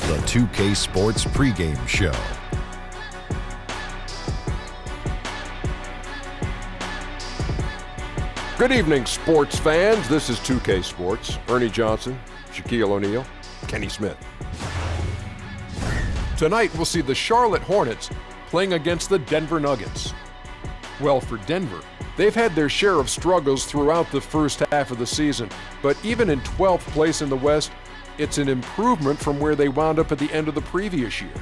the 2K Sports pregame show. Good evening, sports fans. This is 2K Sports. Ernie Johnson, Shaquille O'Neal, Kenny Smith. Tonight, we'll see the Charlotte Hornets playing against the Denver Nuggets. Well, for Denver, they've had their share of struggles throughout the first half of the season, but even in 12th place in the West, it's an improvement from where they wound up at the end of the previous year.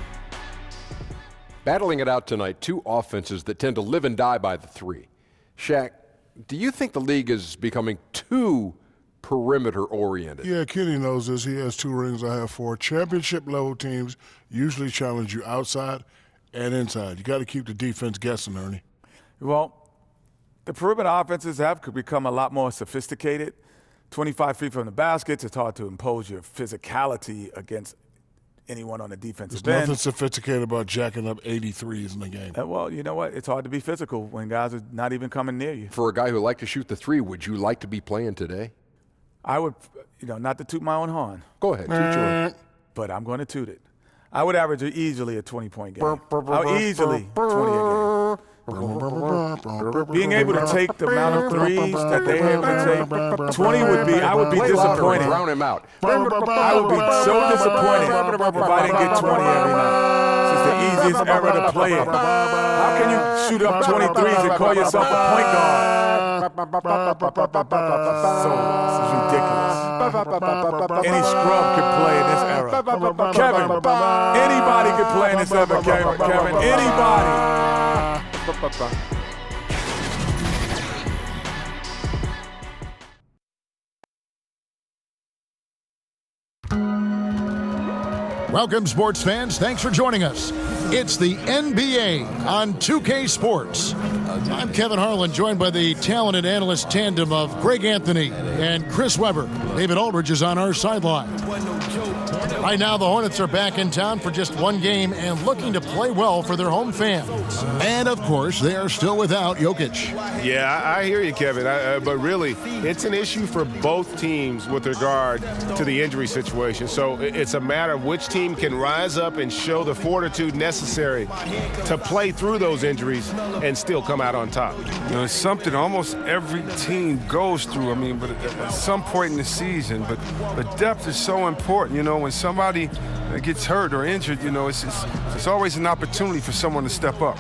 Battling it out tonight, two offenses that tend to live and die by the three. Shaq, do you think the league is becoming too perimeter-oriented? Yeah, Kenny knows this. He has 2 rings, I have 4. Championship-level teams usually challenge you outside and inside. You got to keep the defense guessing, Ernie. Well, the perimeter offenses have become a lot more sophisticated. 25 feet from the baskets, it's hard to impose your physicality against anyone on the defensive end. There's nothing sophisticated about jacking up 83s in the game. Well, you know what? It's hard to be physical when guys are not even coming near you. For a guy who liked to shoot the three, would you like to be playing today? I would, not to toot my own horn. Go ahead, toot your horn. But I'm going to toot it. I would average easily a 20-point game. Easily 20 a game. Being able to take the amount of threes that they have to take, 20 I would be disappointed. Drown him out. I would be so disappointed if I didn't get 20 every night. This is the easiest era to play it. How can you shoot up 23s and call yourself a point guard? So, this is ridiculous. Any scrub could play in this era. Kevin, anybody could play in this era, Kevin. Anybody. Welcome, sports fans. Thanks for joining us. It's the NBA on 2K Sports. I'm Kevin Harlan, joined by the talented analyst tandem of Greg Anthony and Chris Webber. David Aldridge is on our sideline. Right now, the Hornets are back in town for just one game and looking to play well for their home fans. And, of course, they are still without Jokic. Yeah, I hear you, Kevin. But really, it's an issue for both teams with regard to the injury situation. So it's a matter of which team can rise up and show the fortitude necessary to play through those injuries and still come out on top. It's something almost every team goes through. But at some point in the season. But depth is so important. When somebody gets hurt or injured, it's always an opportunity for someone to step up.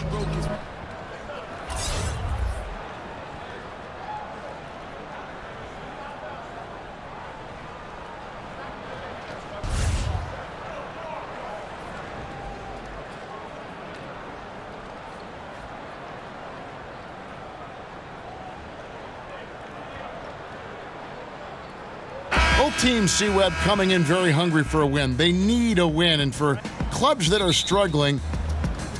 Both teams see Webb coming in very hungry for a win. They need a win. And for clubs that are struggling,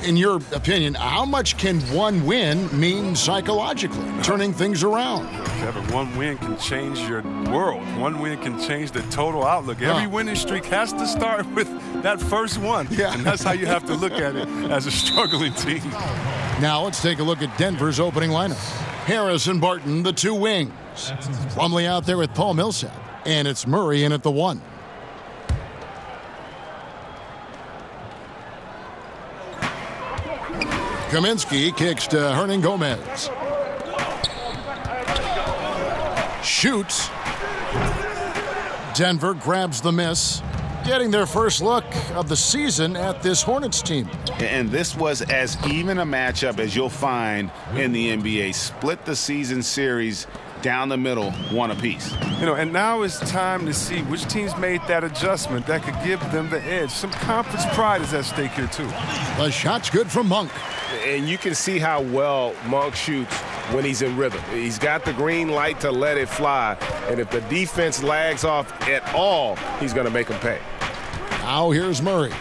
in your opinion, how much can one win mean psychologically, turning things around? Kevin, one win can change your world. One win can change the total outlook. Every winning streak has to start with that first one. Yeah. And that's how you have to look at it as a struggling team. Now let's take a look at Denver's opening lineup. Harris and Barton, the 2 wings. Plumlee out there with Paul Millsap. And it's Murray in at the 1. Kaminsky kicks to Hernan Gomez. Shoots. Denver grabs the miss, getting their first look of the season at this Hornets team. And this was as even a matchup as you'll find in the NBA. Split the season series down the middle, 1 apiece. And now it's time to see which teams made that adjustment that could give them the edge. Some conference pride is at stake here, too. The shot's good from Monk. And you can see how well Monk shoots when he's in rhythm. He's got the green light to let it fly. And if the defense lags off at all, he's going to make them pay. Now here's Murray.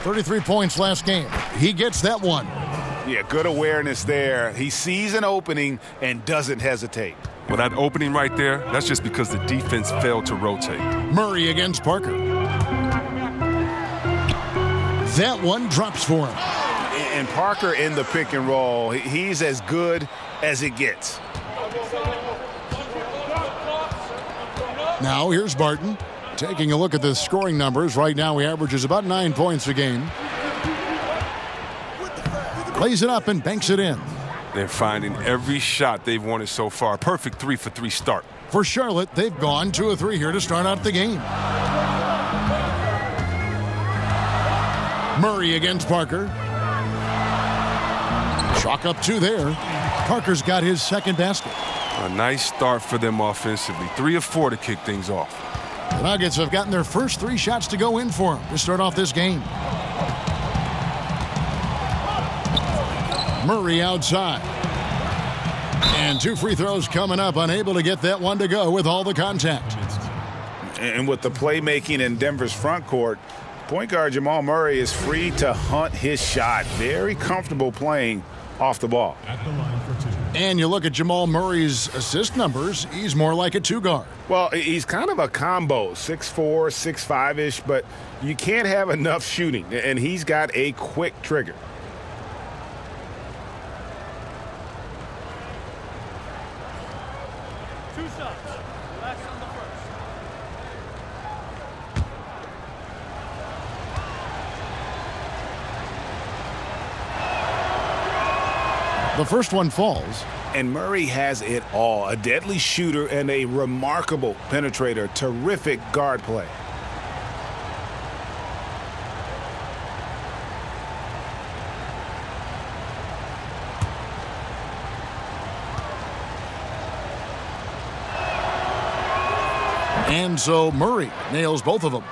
33 points last game. He gets that one. Yeah, good awareness there. He sees an opening and doesn't hesitate. Well, that opening right there, that's just because the defense failed to rotate. Murray against Parker. That one drops for him. And Parker in the pick and roll, he's as good as it gets. Now here's Barton. Taking a look at the scoring numbers, right now he averages about 9 points a game. Plays it up and banks it in. They're finding every shot they've wanted so far. Perfect 3-for-3 start. For Charlotte, they've gone 2 of 3 here to start out the game. Murray against Parker. Chalk up 2 there. Parker's got his second basket. A nice start for them offensively. 3 of 4 to kick things off. The Nuggets have gotten their first 3 shots to go in for them to start off this game. Murray outside. And 2 free throws coming up, unable to get that one to go with all the contact. And with the playmaking in Denver's front court, point guard Jamal Murray is free to hunt his shot. Very comfortable playing off the ball. And you look at Jamal Murray's assist numbers, he's more like a 2 guard. Well, he's kind of a combo, 6'4", 6'5"-ish, but you can't have enough shooting, and he's got a quick trigger. The first one falls. And Murray has it all. A deadly shooter and a remarkable penetrator. Terrific guard play. And so Murray nails both of them.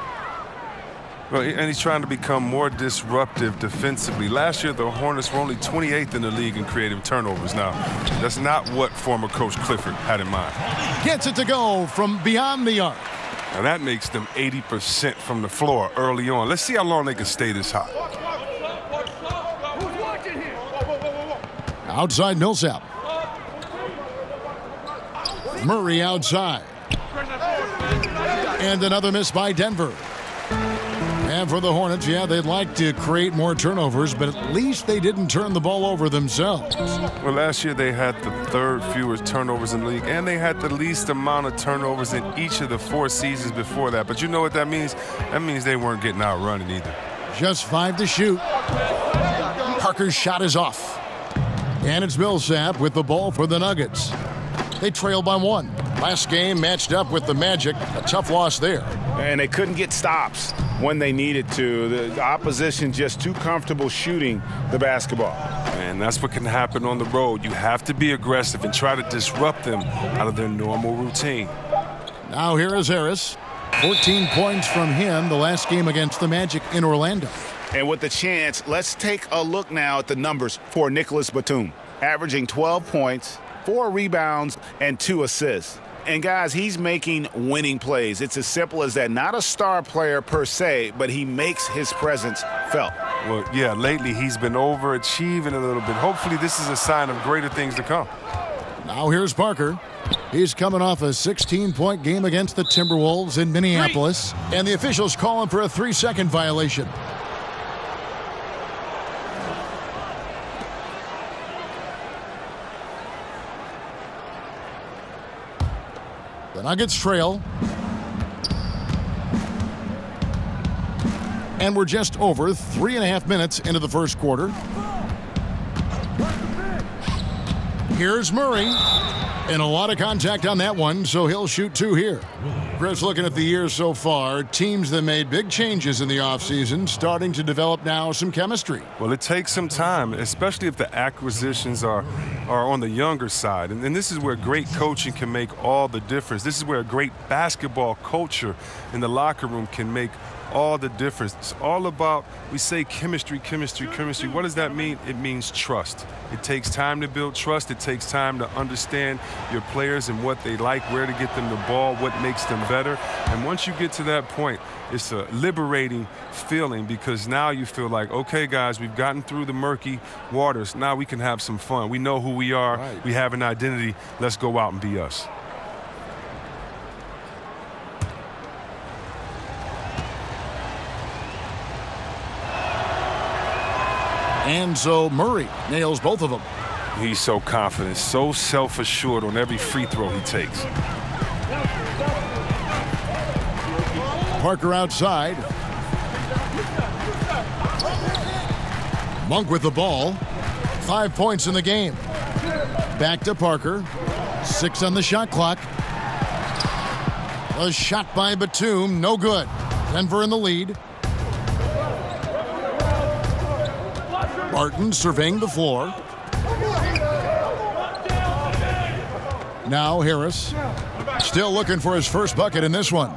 Well, and he's trying to become more disruptive defensively. Last year, the Hornets were only 28th in the league in creative turnovers. Now, that's not what former coach Clifford had in mind. Gets it to go from beyond the arc. Now, that makes them 80% from the floor early on. Let's see how long they can stay this hot. Outside Millsap. Murray outside. And another miss by Denver. And for the Hornets, yeah, they'd like to create more turnovers, but at least they didn't turn the ball over themselves. Well, last year they had the 3rd fewest turnovers in the league, and they had the least amount of turnovers in each of the 4 seasons before that. But you know what that means? That means they weren't getting outrunning either. Just 5 to shoot. Parker's shot is off. And it's Millsap with the ball for the Nuggets. They trail by 1. Last game matched up with the Magic. A tough loss there. And they couldn't get stops when they needed to. The opposition just too comfortable shooting the basketball. And that's what can happen on the road. You have to be aggressive and try to disrupt them out of their normal routine. Now here is Harris. 14 points from him the last game against the Magic in Orlando. And with the chance, let's take a look now at the numbers for Nicholas Batum. Averaging 12 points, 4 rebounds, and 2 assists. And guys, he's making winning plays. It's as simple as that. Not a star player per se, but he makes his presence felt. Well, yeah, lately he's been overachieving a little bit. Hopefully this is a sign of greater things to come. Now here's Parker. He's coming off a 16-point game against the Timberwolves in Minneapolis. And the officials call him for a 3-second violation. The Nuggets trail. And we're just over 3.5 minutes into the first quarter. Here's Murray. And a lot of contact on that one, so he'll shoot 2 here. Chris, looking at the year so far, teams that made big changes in the offseason starting to develop now some chemistry. Well, it takes some time, especially if the acquisitions are on the younger side. And this is where great coaching can make all the difference. This is where a great basketball culture in the locker room can make all the difference. It's all about, we say chemistry, chemistry, chemistry. What does that mean? It means trust. It takes time to build trust. It takes time to understand your players and what they like, where to get them the ball, what makes them better. And once you get to that point, it's a liberating feeling because now you feel like, okay, guys, we've gotten through the murky waters. Now we can have some fun. We know who we are. Right. We have an identity. Let's go out and be us. And so Murray nails both of them. He's so confident, so self-assured on every free throw he takes. Parker outside. Monk with the ball. 5 points in the game. Back to Parker. 6 on the shot clock. A shot by Batum, no good. Denver in the lead. Barton surveying the floor. Now Harris. Still looking for his first bucket in this one.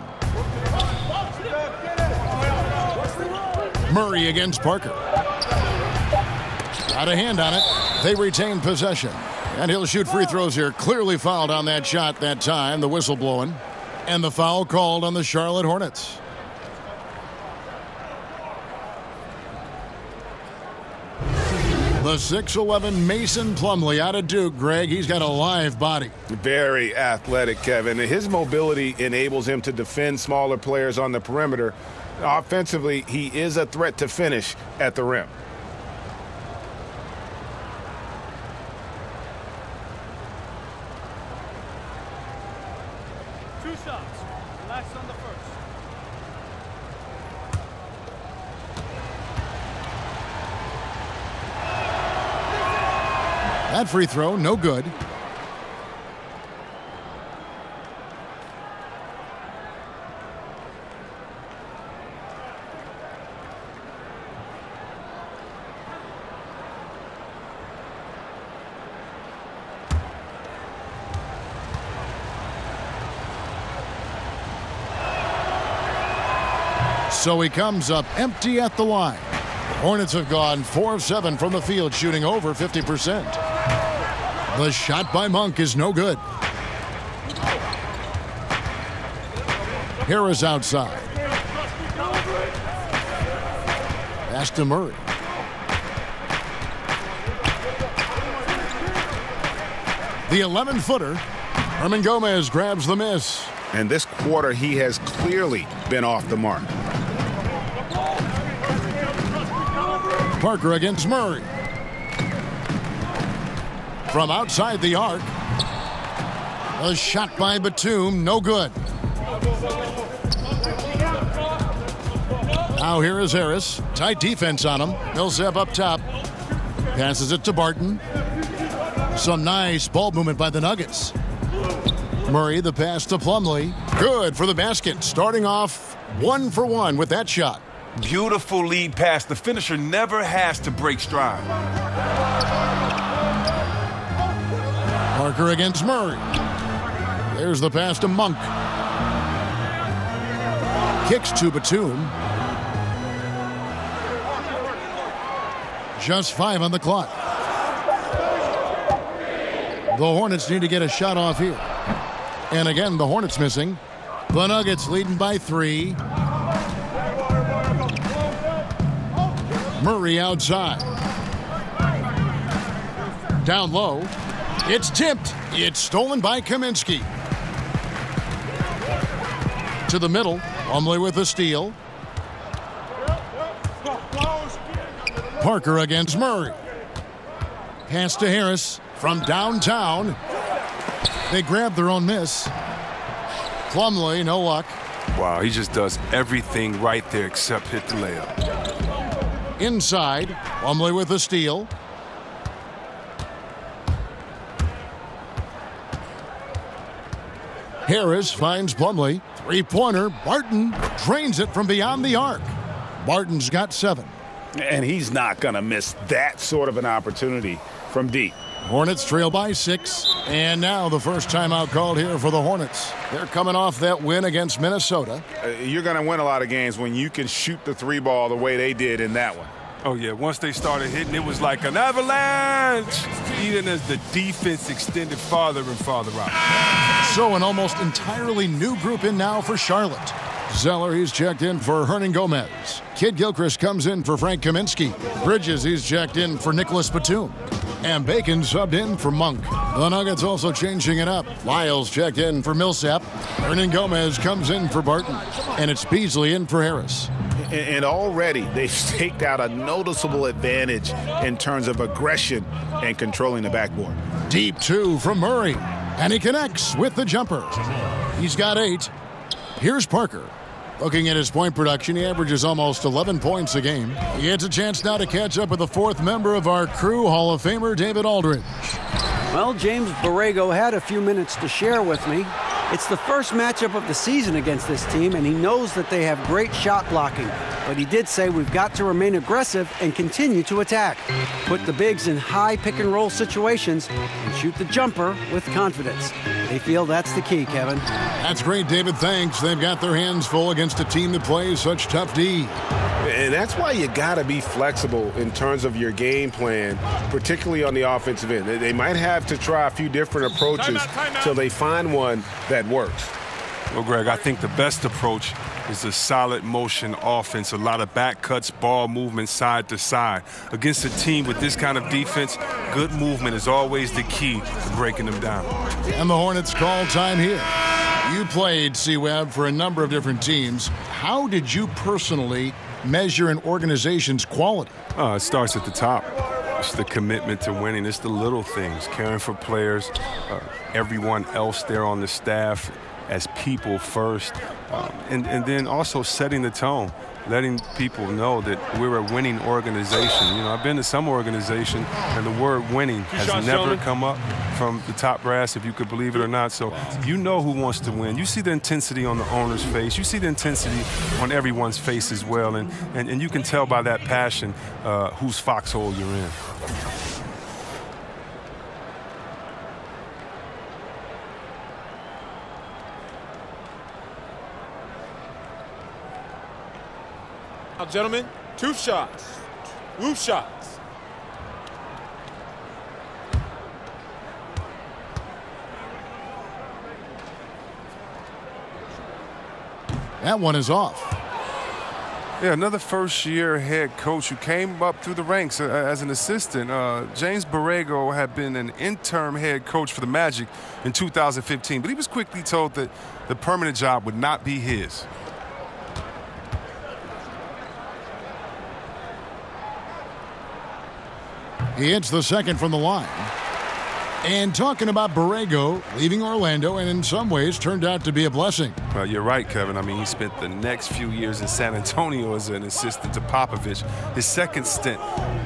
Murray against Parker. Got a hand on it. They retain possession. And he'll shoot free throws here. Clearly fouled on that shot that time. The whistle blowing. And the foul called on the Charlotte Hornets. The 6'11" Mason Plumlee out of Duke, Greg. He's got a live body. Very athletic, Kevin. His mobility enables him to defend smaller players on the perimeter. Offensively, he is a threat to finish at the rim. Two shots. Relax on the first. That free throw, no good. So he comes up empty at the line. Hornets have gone 4 of 7 from the field, shooting over 50%. The shot by Monk is no good. Harris outside. Pass to Murray. The 11-footer. Herman Gomez grabs the miss. And this quarter, he has clearly been off the mark. Parker against Murray. From outside the arc. A shot by Batum, no good. Now here is Harris. Tight defense on him. Millsap up top. Passes it to Barton. Some nice ball movement by the Nuggets. Murray, the pass to Plumlee. Good for the basket. Starting off 1 for 1 with that shot. Beautiful lead pass. The finisher never has to break stride. Parker against Murray. There's the pass to Monk. Kicks to Batum. Just 5 on the clock. The Hornets need to get a shot off here. And again, the Hornets missing. The Nuggets leading by 3. Murray outside. Down low. It's tipped. It's stolen by Kaminsky. To the middle. Plumlee with a steal. Parker against Murray. Pass to Harris from downtown. They grab their own miss. Plumlee, no luck. Wow, he just does everything right there except hit the layup. Inside, Plumlee with a steal. Harris finds Plumlee. Three-pointer. Barton drains it from beyond the arc. Barton's got 7. And he's not going to miss that sort of an opportunity from deep. Hornets trail by 6. And now the first timeout called here for the Hornets. They're coming off that win against Minnesota. You're going to win a lot of games when you can shoot the 3 ball the way they did in that one. Oh, yeah. Once they started hitting, it was like an avalanche. Even as the defense extended farther and farther out. So an almost entirely new group in now for Charlotte. Zeller, he's checked in for Hernan Gomez. Kid Gilchrist comes in for Frank Kaminsky. Bridges, he's checked in for Nicholas Batum. And Bacon subbed in for Monk. The Nuggets also changing it up. Lyles checked in for Millsap. Hernan Gomez comes in for Barton. And it's Beasley in for Harris. And already they've staked out a noticeable advantage in terms of aggression and controlling the backboard. Deep 2 from Murray. And he connects with the jumper. He's got 8. Here's Parker. Looking at his point production, he averages almost 11 points a game. He gets a chance now to catch up with the fourth member of our crew, Hall of Famer David Aldridge. Well, James Borrego had a few minutes to share with me. It's the first matchup of the season against this team, and he knows that they have great shot blocking. But he did say we've got to remain aggressive and continue to attack. Put the bigs in high pick-and-roll situations and shoot the jumper with confidence. They feel that's the key, Kevin. That's great, David. Thanks. They've got their hands full against a team that plays such tough D. And that's why you got to be flexible in terms of your game plan, particularly on the offensive end. They might have to try a few different approaches till they find one that works. Well, Greg, I think the best approach is a solid motion offense, a lot of back cuts, ball movement side to side. Against a team with this kind of defense, good movement is always the key to breaking them down. And the Hornets call time here. You played, C-Web, for a number of different teams. How did you personally measure an organization's quality? It starts at the top. It's the commitment to winning. It's the little things, caring for players, everyone else there on the staff as people first, and then also setting the tone, letting people know that we're a winning organization. You know, I've been to some organization, and the word winning has never come up from the top brass, if you could believe it or not. So you know who wants to win. You see the intensity on the owner's face. You see the intensity on everyone's face as well, and you can tell by that passion whose foxhole you're in. Now, gentlemen, 2 shots. 2 shots. That one is off. Yeah, another first-year head coach who came up through the ranks as an assistant. James Borrego had been an interim head coach for the Magic in 2015, but he was quickly told that the permanent job would not be his. He hits the second from the line. And talking about Borrego leaving Orlando, and in some ways turned out to be a blessing. Well, you're right, Kevin. I mean, he spent the next few years in San Antonio as an assistant to Popovich. His second stint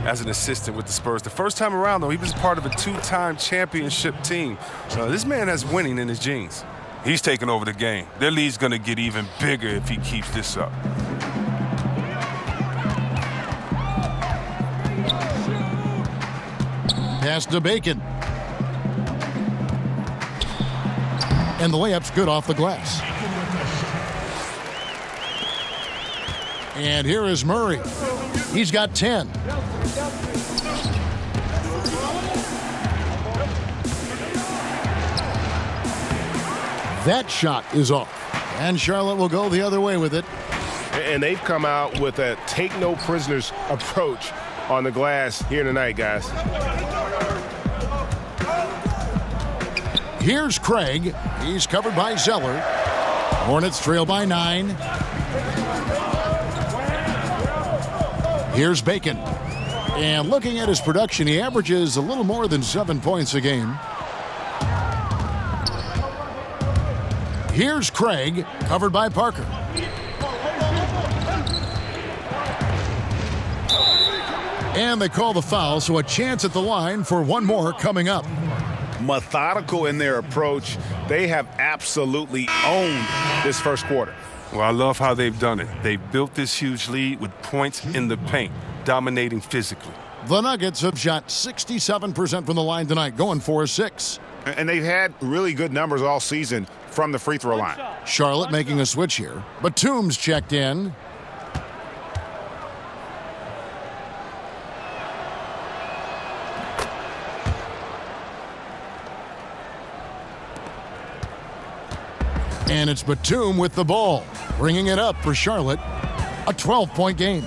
as an assistant with the Spurs. The first time around, though, he was part of a 2-time championship team. This man has winning in his genes. He's taking over the game. Their lead's going to get even bigger if he keeps this up. Pass to Bacon. And the layup's good off the glass. And here is Murray. He's got 10. That shot is off. And Charlotte will go the other way with it. And they've come out with a take-no-prisoners approach on the glass here tonight, guys. Here's Craig. He's covered by Zeller. Hornets trail by 9. Here's Bacon. And looking at his production, he averages a little more than 7 points a game. Here's Craig, covered by Parker. And they call the foul, so a chance at the line for one more coming up. Methodical in their approach. They have absolutely owned this first quarter. Well, I love how they've done it. They've built this huge lead with points in the paint, dominating physically. The Nuggets have shot 67% from the line tonight, going 4-6. And they've had really good numbers all season from the free throw line. Charlotte making a switch here. Batum's checked in. And it's Batum with the ball, bringing it up for Charlotte. A 12-point game.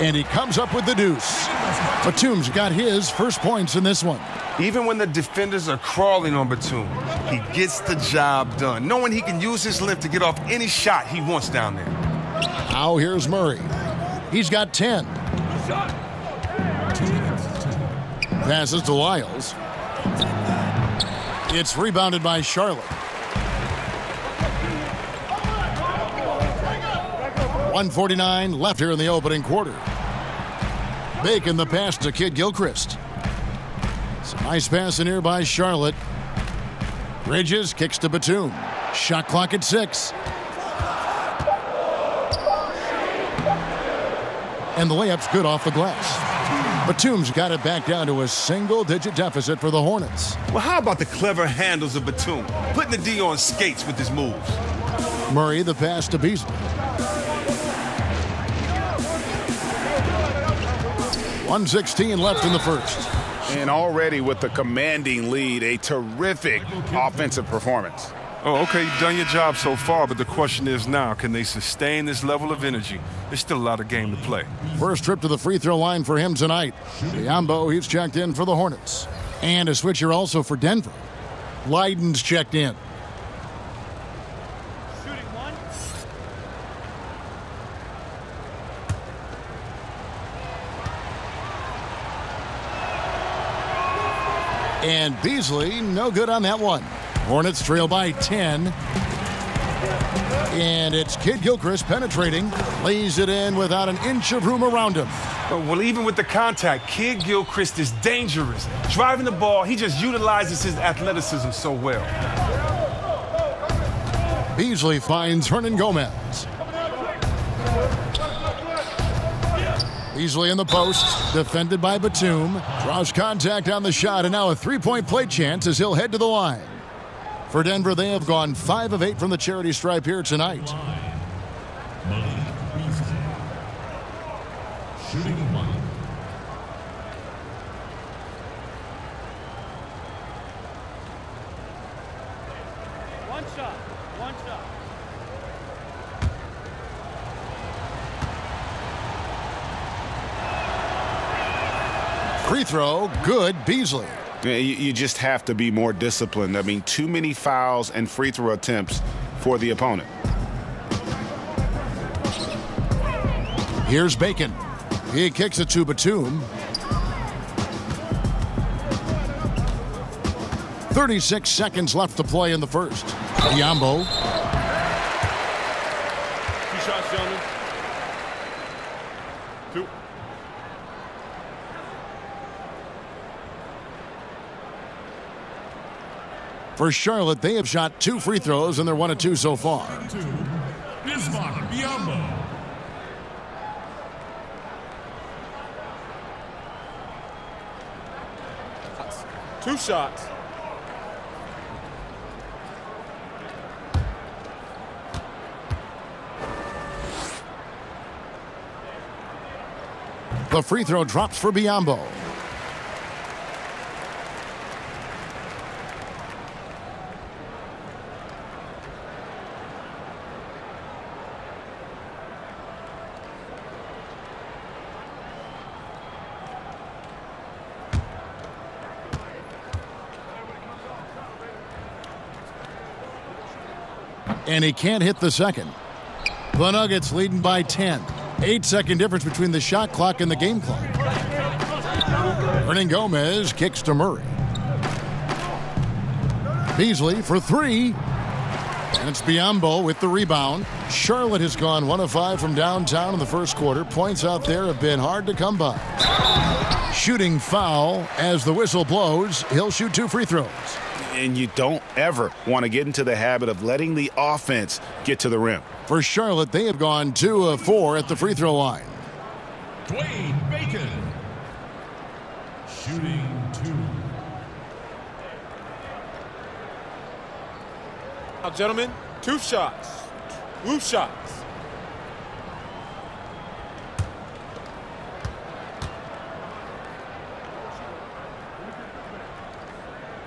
And he comes up with the deuce. Batum's got his first points in this one. Even when the defenders are crawling on Batum, he gets the job done, knowing he can use his lift to get off any shot he wants down there. Now here's Murray. He's got 10. Passes to Lyles. It's rebounded by Charlotte. 1:49 left here in the opening quarter. Bacon the pass to Kid Gilchrist. It's a nice pass in here by Charlotte. Bridges kicks to Batum. Shot clock at 6. And the layup's good off the glass. Batum's got it back down to a single-digit deficit for the Hornets. Well, how about the clever handles of Batum? Putting the D on skates with his moves. Murray the pass to Beasley. 1:16 left in the first. And already with the commanding lead, a terrific offensive performance. Oh, okay, you've done your job so far, but the question is now, can they sustain this level of energy? There's still a lot of game to play. First trip to the free throw line for him tonight. Biombo, he's checked in for the Hornets. And a switcher also for Denver. Leiden's checked in. Shooting one. And Beasley, no good on that one. Hornets trail by 10. And it's Kid Gilchrist penetrating. Lays it in without an inch of room around him. Well, even with the contact, Kid Gilchrist is dangerous. Driving the ball, he just utilizes his athleticism so well. Beasley finds Hernan Gomez. Beasley in the post, defended by Batum. Draws contact on the shot, and now a three-point play chance as he'll head to the line. For Denver, they have gone 5 of 8 from the charity stripe here tonight. Shooting one. One shot. One shot. Free throw, good, Beasley. You just have to be more disciplined. I mean, too many fouls and free throw attempts for the opponent. Here's Bacon. He kicks it to Batum. 36 seconds left to play in the first. Biombo. 2 shots, gentlemen. 2. For Charlotte, they have shot 2 free throws, and they're 1 of 2 so far. Biombo. 2 shots. The free throw drops for Biombo. And he can't hit the second. The Nuggets leading by 10. 8-second difference between the shot clock and the game clock. Hernan Gomez kicks to Murray. Beasley for 3. And it's Biombo with the rebound. Charlotte has gone 1 of 5 from downtown in the first quarter. Points out there have been hard to come by. Shooting foul as the whistle blows. He'll shoot 2 free throws. And you don't ever want to get into the habit of letting the offense get to the rim. For Charlotte, they have gone 2 of 4 at the free throw line. Dwayne Bacon. Shooting 2. Now, gentlemen, 2 shots. 2 shots.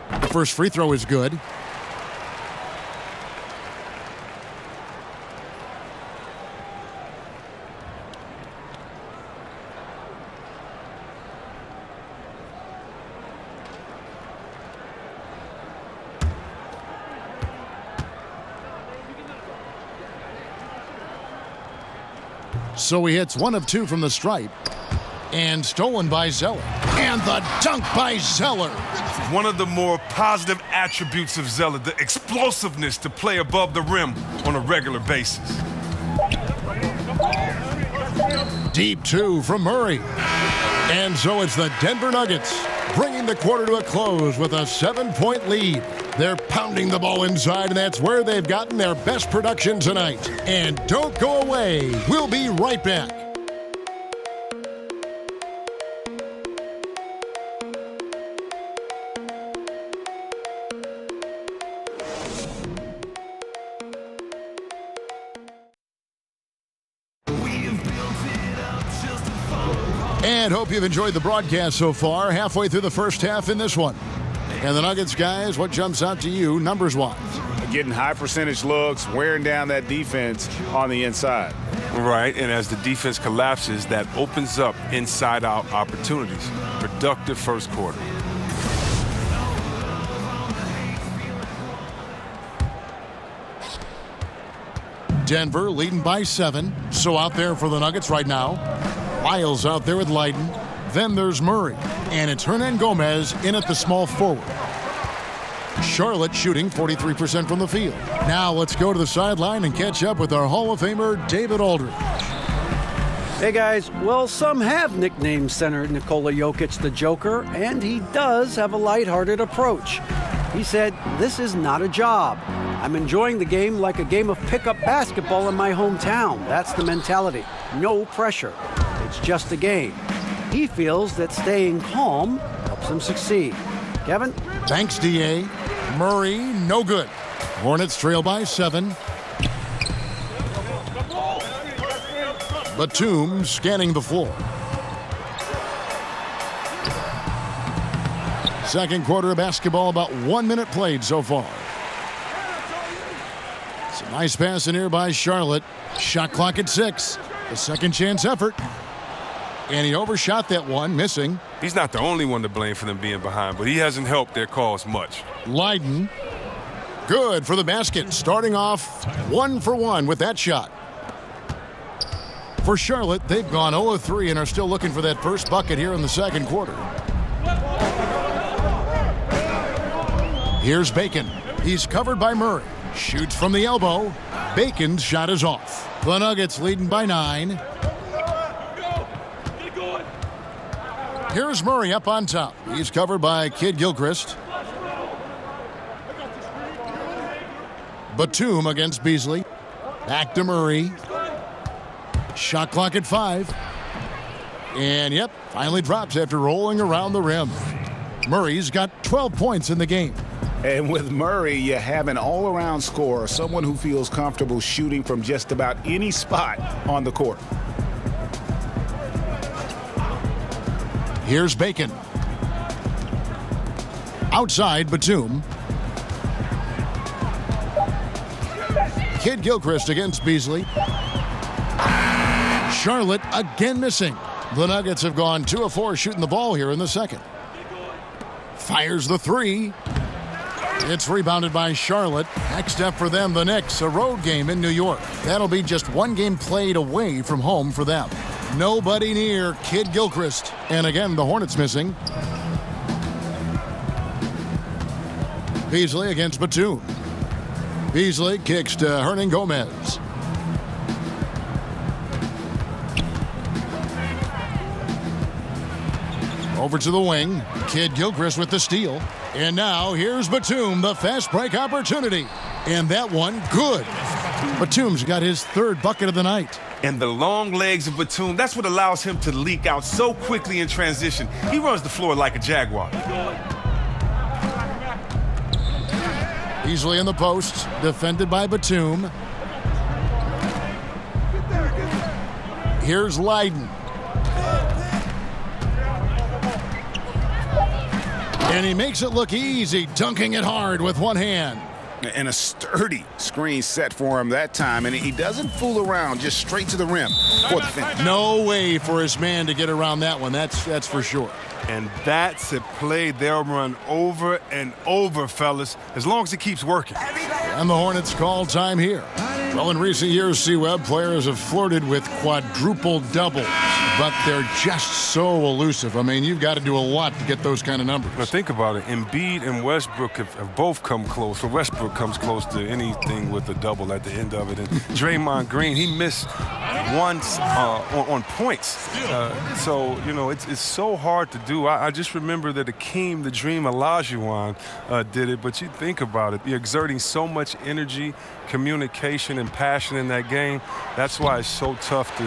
The first free throw is good. So he hits 1 of 2 from the stripe. And stolen by Zeller. And the dunk by Zeller. One of the more positive attributes of Zeller, the explosiveness to play above the rim on a regular basis. Deep two from Murray. And so it's the Denver Nuggets bringing the quarter to a close with a 7-point lead. They're pounding the ball inside, and that's where they've gotten their best production tonight. And don't go away. We'll be right back. And hope you've enjoyed the broadcast so far. Halfway through the first half in this one. And the Nuggets, guys, what jumps out to you numbers-wise? Getting high percentage looks, wearing down that defense on the inside. Right, and as the defense collapses, that opens up inside-out opportunities. Productive first quarter. Denver leading by 7. So out there for the Nuggets right now. Lyles out there with Leiden. Then there's Murray. And it's Hernangomez in at the small forward. Charlotte shooting 43% from the field. Now let's go to the sideline and catch up with our Hall of Famer, David Aldridge. Hey guys, well, some have nicknamed center Nikola Jokic the Joker, and he does have a lighthearted approach. He said, "This is not a job. I'm enjoying the game like a game of pickup basketball in my hometown. That's the mentality. No pressure. It's just a game." He feels that staying calm helps him succeed. Kevin? Thanks, D.A. Murray, no good. Hornets trail by 7. Batum scanning the floor. Second quarter of basketball, about 1 minute played so far. It's a nice pass in here by Charlotte. Shot clock at 6. A second chance effort. And he overshot that one, missing. He's not the only one to blame for them being behind, but he hasn't helped their cause much. Leiden. Good for the basket. Starting off 1 for 1 with that shot. For Charlotte, they've gone 0 of 3 and are still looking for that first bucket here in the second quarter. Here's Bacon. He's covered by Murray. Shoots from the elbow. Bacon's shot is off. The Nuggets leading by 9. Here's Murray up on top. He's covered by Kid Gilchrist. Batum against Beasley. Back to Murray. Shot clock at 5. And yep, finally drops after rolling around the rim. Murray's got 12 points in the game. And with Murray, you have an all-around scorer, someone who feels comfortable shooting from just about any spot on the court. Here's Bacon. Outside, Batum. Kid Gilchrist against Beasley. Charlotte again missing. The Nuggets have gone 2 of 4 shooting the ball here in the second. Fires the 3. It's rebounded by Charlotte. Next up for them, the Knicks, a road game in New York. That'll be just 1 game played away from home for them. Nobody near Kid Gilchrist. And again, the Hornets missing. Beasley against Batum. Beasley kicks to Hernangomez. Over to the wing. Kid Gilchrist with the steal. And now here's Batum, the fast break opportunity. And that one, good. Batum's got his 3rd bucket of the night. And the long legs of Batum, that's what allows him to leak out so quickly in transition. He runs the floor like a Jaguar. Easily in the post, defended by Batum. Here's Leiden. And he makes it look easy, dunking it hard with one hand. And a sturdy screen set for him that time, and he doesn't fool around, just straight to the rim for the finish. No way for his man to get around that one, that's for sure. And that's a play they'll run over and over, fellas, as long as it keeps working. And the Hornets call time here. Well, in recent years, C-Web players have flirted with quadruple doubles. but they're just so elusive. I mean, you've got to do a lot to get those kind of numbers. Now think about it. Embiid and Westbrook have both come close. Or Westbrook comes close to anything with a double at the end of it. And Draymond Green, he missed once on points. So, you know, it's so hard to do. I just remember that Akeem, the Dream Olajuwon did it. But you think about it. You're exerting so much energy, communication, and passion in that game. That's why it's so tough to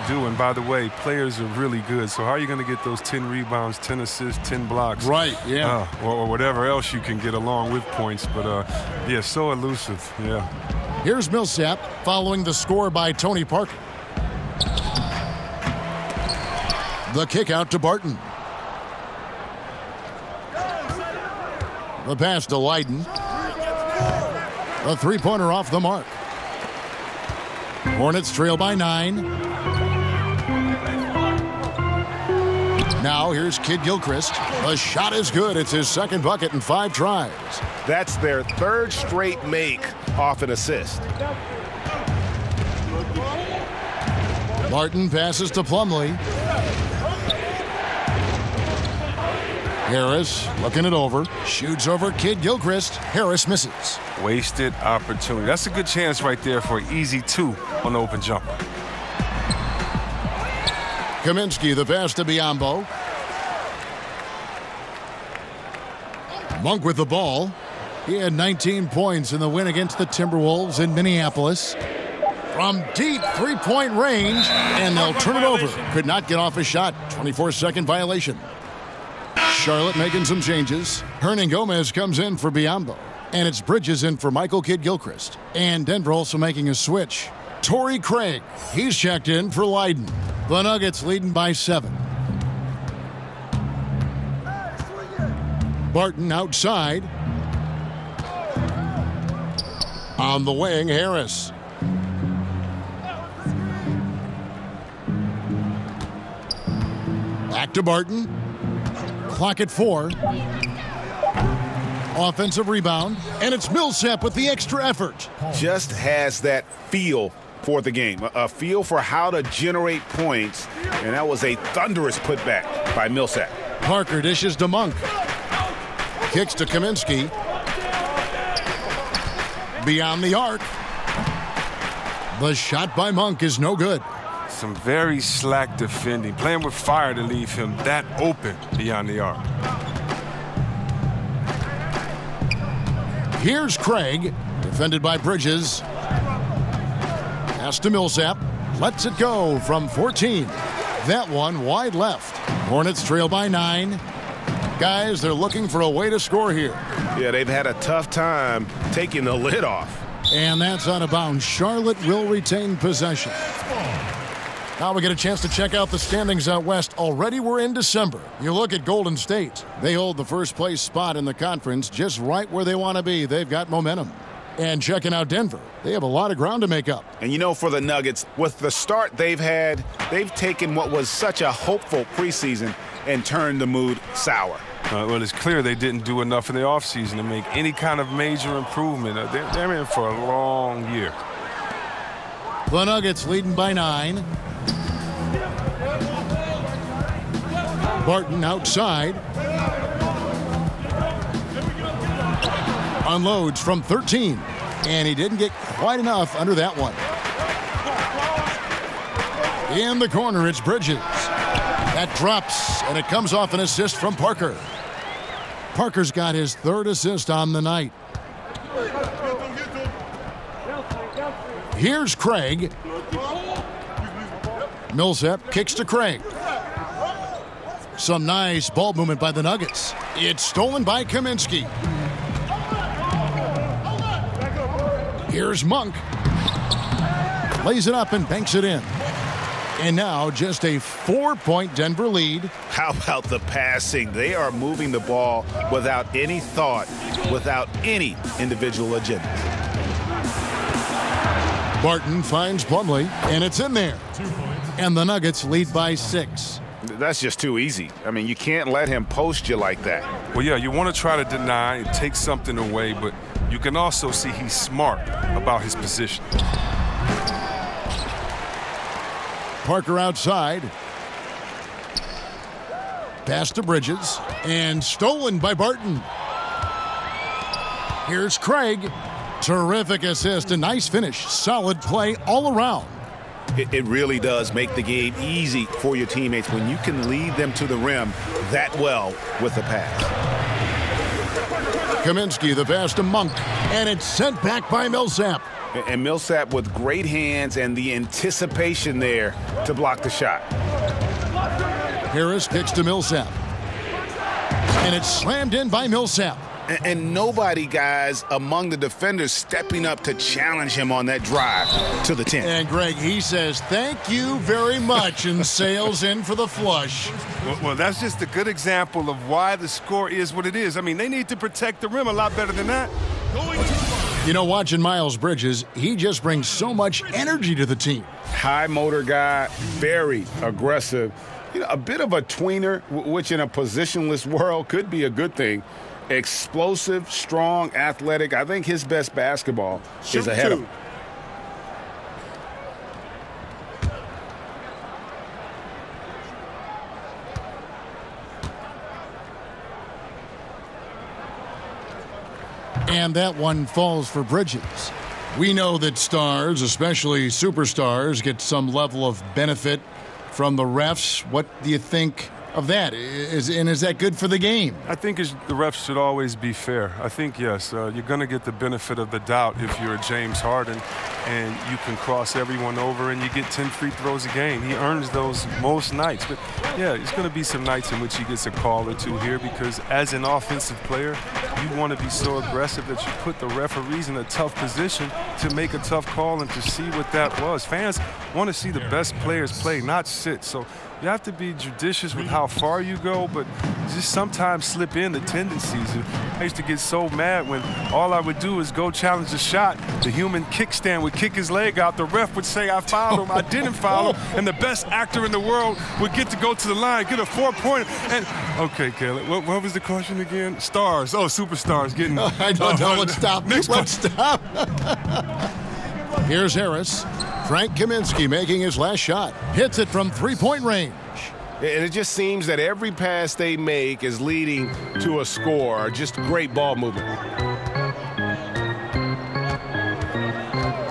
do. And by the way, players are really good. So how are you going to get those 10 rebounds, 10 assists, 10 blocks? Right, yeah. Or whatever else you can get along with points. But, yeah, so elusive, yeah. Here's Millsap following the score by Tony Parker. The kick out to Barton. The pass to Leiden. A three-pointer off the mark. Hornets trail by 9. Now here's Kid Gilchrist. The shot is good. It's his second bucket in 5 tries. That's their 3rd straight make off an assist. Martin passes to Plumlee. Harris looking it over. Shoots over Kid Gilchrist. Harris misses. Wasted opportunity. That's a good chance right there for an easy 2 on the open jumper. Kaminsky, the pass to Biyombo. Monk with the ball. He had 19 points in the win against the Timberwolves in Minneapolis. From deep three-point range, and they'll turn it over. Could not get off a shot. 24-second violation. Charlotte making some changes. Hernan Gomez comes in for Biyombo. And it's Bridges in for Michael Kidd-Gilchrist. And Denver also making a switch. Torrey Craig, he's checked in for Leiden. The Nuggets leading by 7. Barton outside. On the wing, Harris. Back to Barton. Clock at 4. Offensive rebound, and it's Millsap with the extra effort. Just has that feel for the game, a feel for how to generate points, and that was a thunderous putback by Millsap. Parker dishes to Monk. Kicks to Kaminsky. Beyond the arc. The shot by Monk is no good. Some very slack defending, playing with fire to leave him that open beyond the arc. Here's Craig, defended by Bridges. Pass to Millsap. Lets it go from 14. That one wide left. Hornets trail by 9. Guys, they're looking for a way to score here. Yeah, they've had a tough time taking the lid off. And that's out of bounds. Charlotte will retain possession. Now we get a chance to check out the standings out west. Already we're in December. You look at Golden State. They hold the first place spot in the conference just right where they want to be. They've got momentum. And checking out Denver, they have a lot of ground to make up. And you know, for the Nuggets, with the start they've had, they've taken what was such a hopeful preseason and turned the mood sour. Well, it's clear they didn't do enough in the offseason to make any kind of major improvement. They're in for a long year. The Nuggets leading by 9. Barton outside. Unloads from 13. And he didn't get quite enough under that one. In the corner, it's Bridges. That drops, and it comes off an assist from Parker. Parker's got his 3rd assist on the night. Here's Craig. Millsap kicks to Craig. Some nice ball movement by the Nuggets. It's stolen by Kaminsky. Here's Monk. Lays it up and banks it in. And now just a 4-point Denver lead. How about the passing? They are moving the ball without any thought, without any individual agenda. Barton finds Plumlee, and it's in there. And the Nuggets lead by 6. That's just too easy. I mean, you can't let him post you like that. Well, yeah, you want to try to deny and take something away, but you can also see he's smart about his position. Parker outside. Pass to Bridges. And stolen by Barton. Here's Craig. Terrific assist. A nice finish. Solid play all around. It really does make the game easy for your teammates when you can lead them to the rim that well with the pass. Kaminsky, the pass to Monk. And it's sent back by Millsap. And Millsap with great hands and the anticipation there to block the shot. Harris kicks to Millsap. And it's slammed in by Millsap. And nobody, guys, among the defenders stepping up to challenge him on that drive to the 10. And Greg, he says, thank you very much, and sails in for the flush. Well, that's just a good example of why the score is what it is. I mean, they need to protect the rim a lot better than that. You know, watching Miles Bridges, he just brings so much energy to the team. High motor guy, very aggressive. You know, a bit of a tweener, which in a positionless world could be a good thing. Explosive, strong, athletic. I think his best basketball is ahead of him. And that one falls for Bridges. We know that stars, especially superstars, get some level of benefit from the refs. What do you think of that? Is that good for the game? I think the refs should always be fair. I think, yes, you're going to get the benefit of the doubt if you're a James Harden and you can cross everyone over and you get 10 free throws a game. He earns those most nights. But, yeah, there's going to be some nights in which he gets a call or two here because as an offensive player, you want to be so aggressive that you put the referees in a tough position to make a tough call and to see what that was. Fans want to see the best players play, not sit. So you have to be judicious with how far you go, but just sometimes slip in the tendencies. I used to get so mad when all I would do is go challenge a shot. The human kickstand would kick his leg out. The ref would say I fouled him. I didn't foul him. And the best actor in the world would get to go to the line, get a 4-pointer. And okay, Caleb, what was the caution again? Stars. Oh, superstars getting. I don't know. Let's stop. Let's stop. Here's Harris. Frank Kaminsky making his last shot. Hits it from three-point range. And it just seems that every pass they make is leading to a score. Just great ball movement.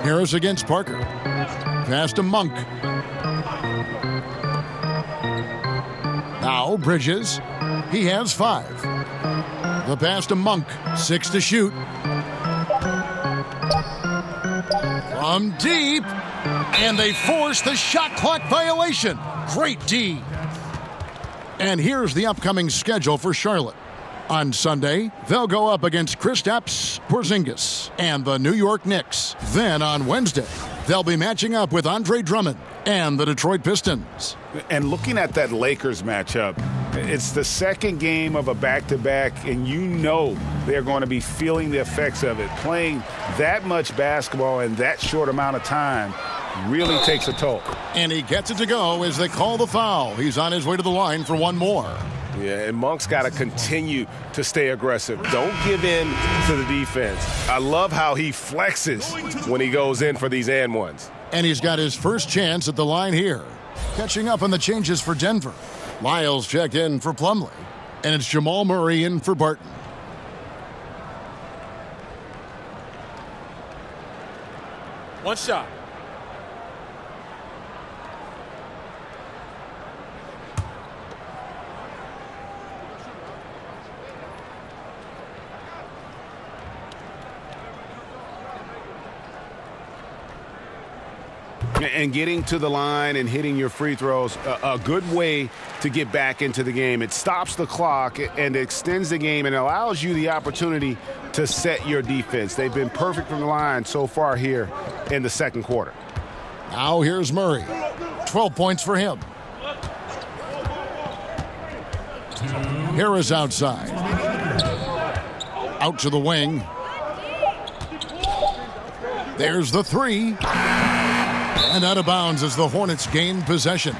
Harris against Parker. Pass to Monk. Now Bridges. He has 5. The pass to Monk. 6 to shoot. From deep. And they force the shot clock violation. Great D. And here's the upcoming schedule for Charlotte. On Sunday, they'll go up against Kristaps Porzingis and the New York Knicks. Then on Wednesday, they'll be matching up with Andre Drummond and the Detroit Pistons. And looking at that Lakers matchup, it's the second game of a back-to-back, and you know they're going to be feeling the effects of it. Playing that much basketball in that short amount of time really takes a toll. And he gets it to go as they call the foul. He's on his way to the line for one more. Yeah, and Monk's got to continue to stay aggressive. Don't give in to the defense. I love how he flexes when he goes in for these and ones. And he's got his first chance at the line here. Catching up on the changes for Denver. Lyles checked in for Plumlee. And it's Jamal Murray in for Barton. One shot. And getting to the line and hitting your free throws, a good way to get back into the game. It stops the clock and extends the game and allows you the opportunity to set your defense. They've been perfect from the line so far here in the second quarter. Now here's Murray. 12 points for him. Harris outside. Out to the wing. There's the 3. And out of bounds as the Hornets gain possession.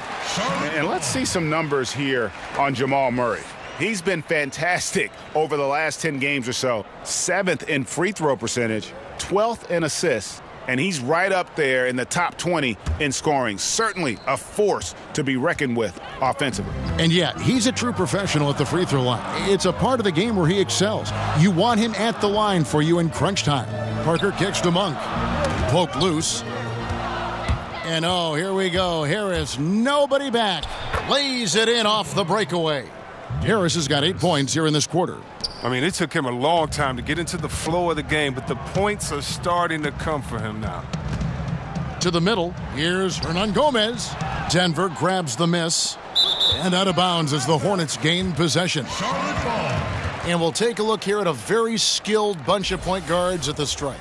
And let's see some numbers here on Jamal Murray. He's been fantastic over the last 10 games or so. 7th in free throw percentage, 12th in assists, and he's right up there in the top 20 in scoring. Certainly a force to be reckoned with offensively. And yeah, he's a true professional at the free throw line. It's a part of the game where he excels. You want him at the line for you in crunch time. Parker kicks to Monk. Poke loose. And oh, here we go. Harris, nobody back. Lays it in off the breakaway. Harris has got 8 points here in this quarter. I mean, it took him a long time to get into the flow of the game, but the points are starting to come for him now. To the middle, here's Hernangomez. Denver grabs the miss. And out of bounds as the Hornets gain possession. And we'll take a look here at a very skilled bunch of point guards at the stripe.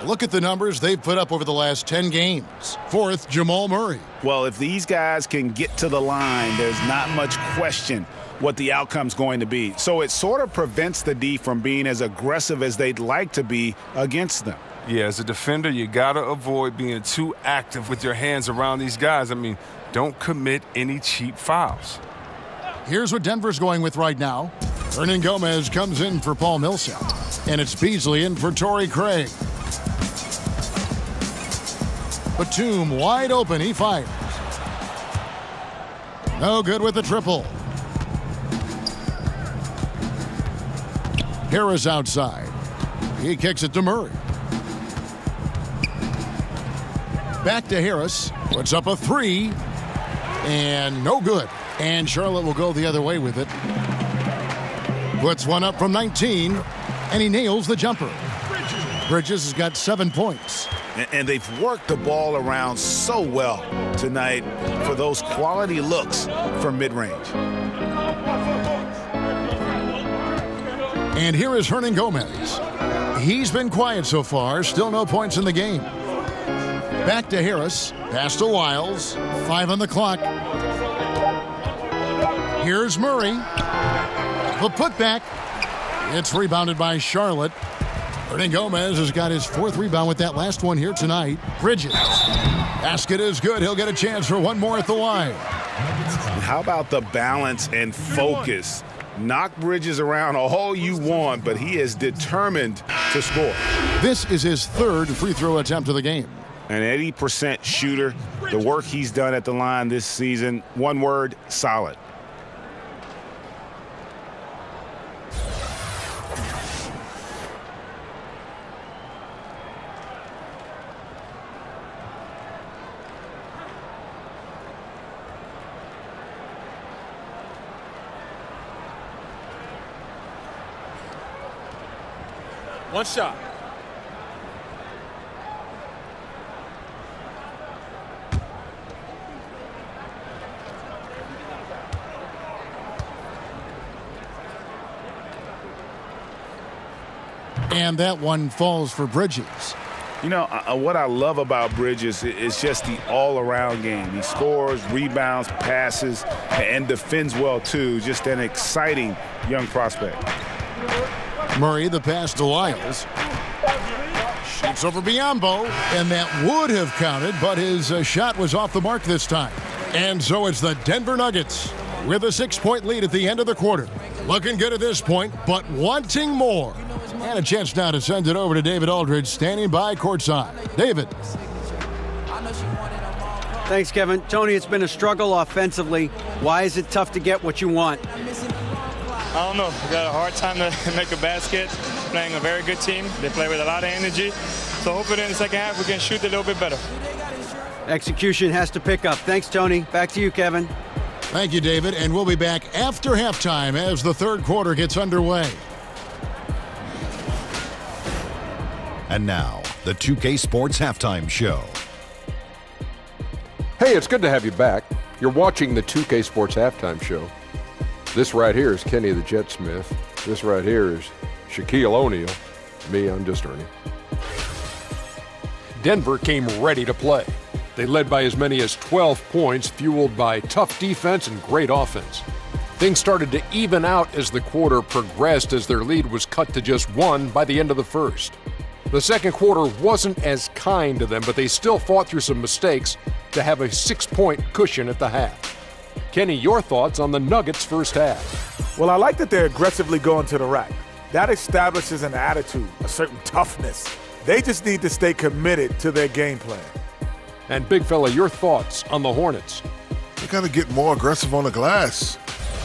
Look at the numbers they've put up over the last 10 games. Fourth, Jamal Murray. Well, if these guys can get to the line, there's not much question what the outcome's going to be. So it sort of prevents the D from being as aggressive as they'd like to be against them. Yeah, as a defender, you got to avoid being too active with your hands around these guys. I mean, don't commit any cheap fouls. Here's what Denver's going with right now. Hernangomez comes in for Paul Millsap. And it's Beasley in for Torrey Craig. Batum wide open. He fires. No good with the triple. Harris outside. He kicks it to Murray. Back to Harris. Puts up a three. And no good. And Charlotte will go the other way with it. Puts one up from 19. And he nails the jumper. Bridges has got 7 points. And they've worked the ball around so well tonight for those quality looks from mid-range. And here is Hernangomez. He's been quiet so far. Still no points in the game. Back to Harris. Pass to Lyles. 5 on the clock. Here's Murray. The putback. It's rebounded by Charlotte. Hernangomez has got his 4th rebound with that last one here tonight. Bridges. Basket is good. He'll get a chance for one more at the line. How about the balance and focus? Knock Bridges around all you want, but he is determined to score. This is his 3rd free throw attempt of the game. An 80% shooter. The work he's done at the line this season, one word, solid. One shot. And that one falls for Bridges. You know, what I love about Bridges is just the all-around game. He scores, rebounds, passes, and defends well, too. Just an exciting young prospect. Murray, the pass to Lyles. Shoots over Biyombo, and that would have counted, but his shot was off the mark this time. And so it's the Denver Nuggets with a 6-point lead at the end of the quarter. Looking good at this point, but wanting more. And a chance now to send it over to David Aldridge, standing by courtside. David. Thanks, Kevin. Tony, it's been a struggle offensively. Why is it tough to get what you want? I don't know. We got a hard time to make a basket. Playing a very good team. They play with a lot of energy. So hopefully in the second half we can shoot a little bit better. Execution has to pick up. Thanks, Tony. Back to you, Kevin. Thank you, David. And we'll be back after halftime as the 3rd quarter gets underway. And now, the 2K Sports Halftime Show. Hey, it's good to have you back. You're watching the 2K Sports Halftime Show. This right here is Kenny the Jet Smith. This right here is Shaquille O'Neal. Me, I'm just Ernie. Denver came ready to play. They led by as many as 12 points, fueled by tough defense and great offense. Things started to even out as the quarter progressed, as their lead was cut to just 1 by the end of the first. The second quarter wasn't as kind to them, but they still fought through some mistakes to have a 6-point cushion at the half. Kenny, your thoughts on the Nuggets' first half? Well, I like that they're aggressively going to the rack. That establishes an attitude, a certain toughness. They just need to stay committed to their game plan. And Big Fella, your thoughts on the Hornets? They got to get more aggressive on the glass.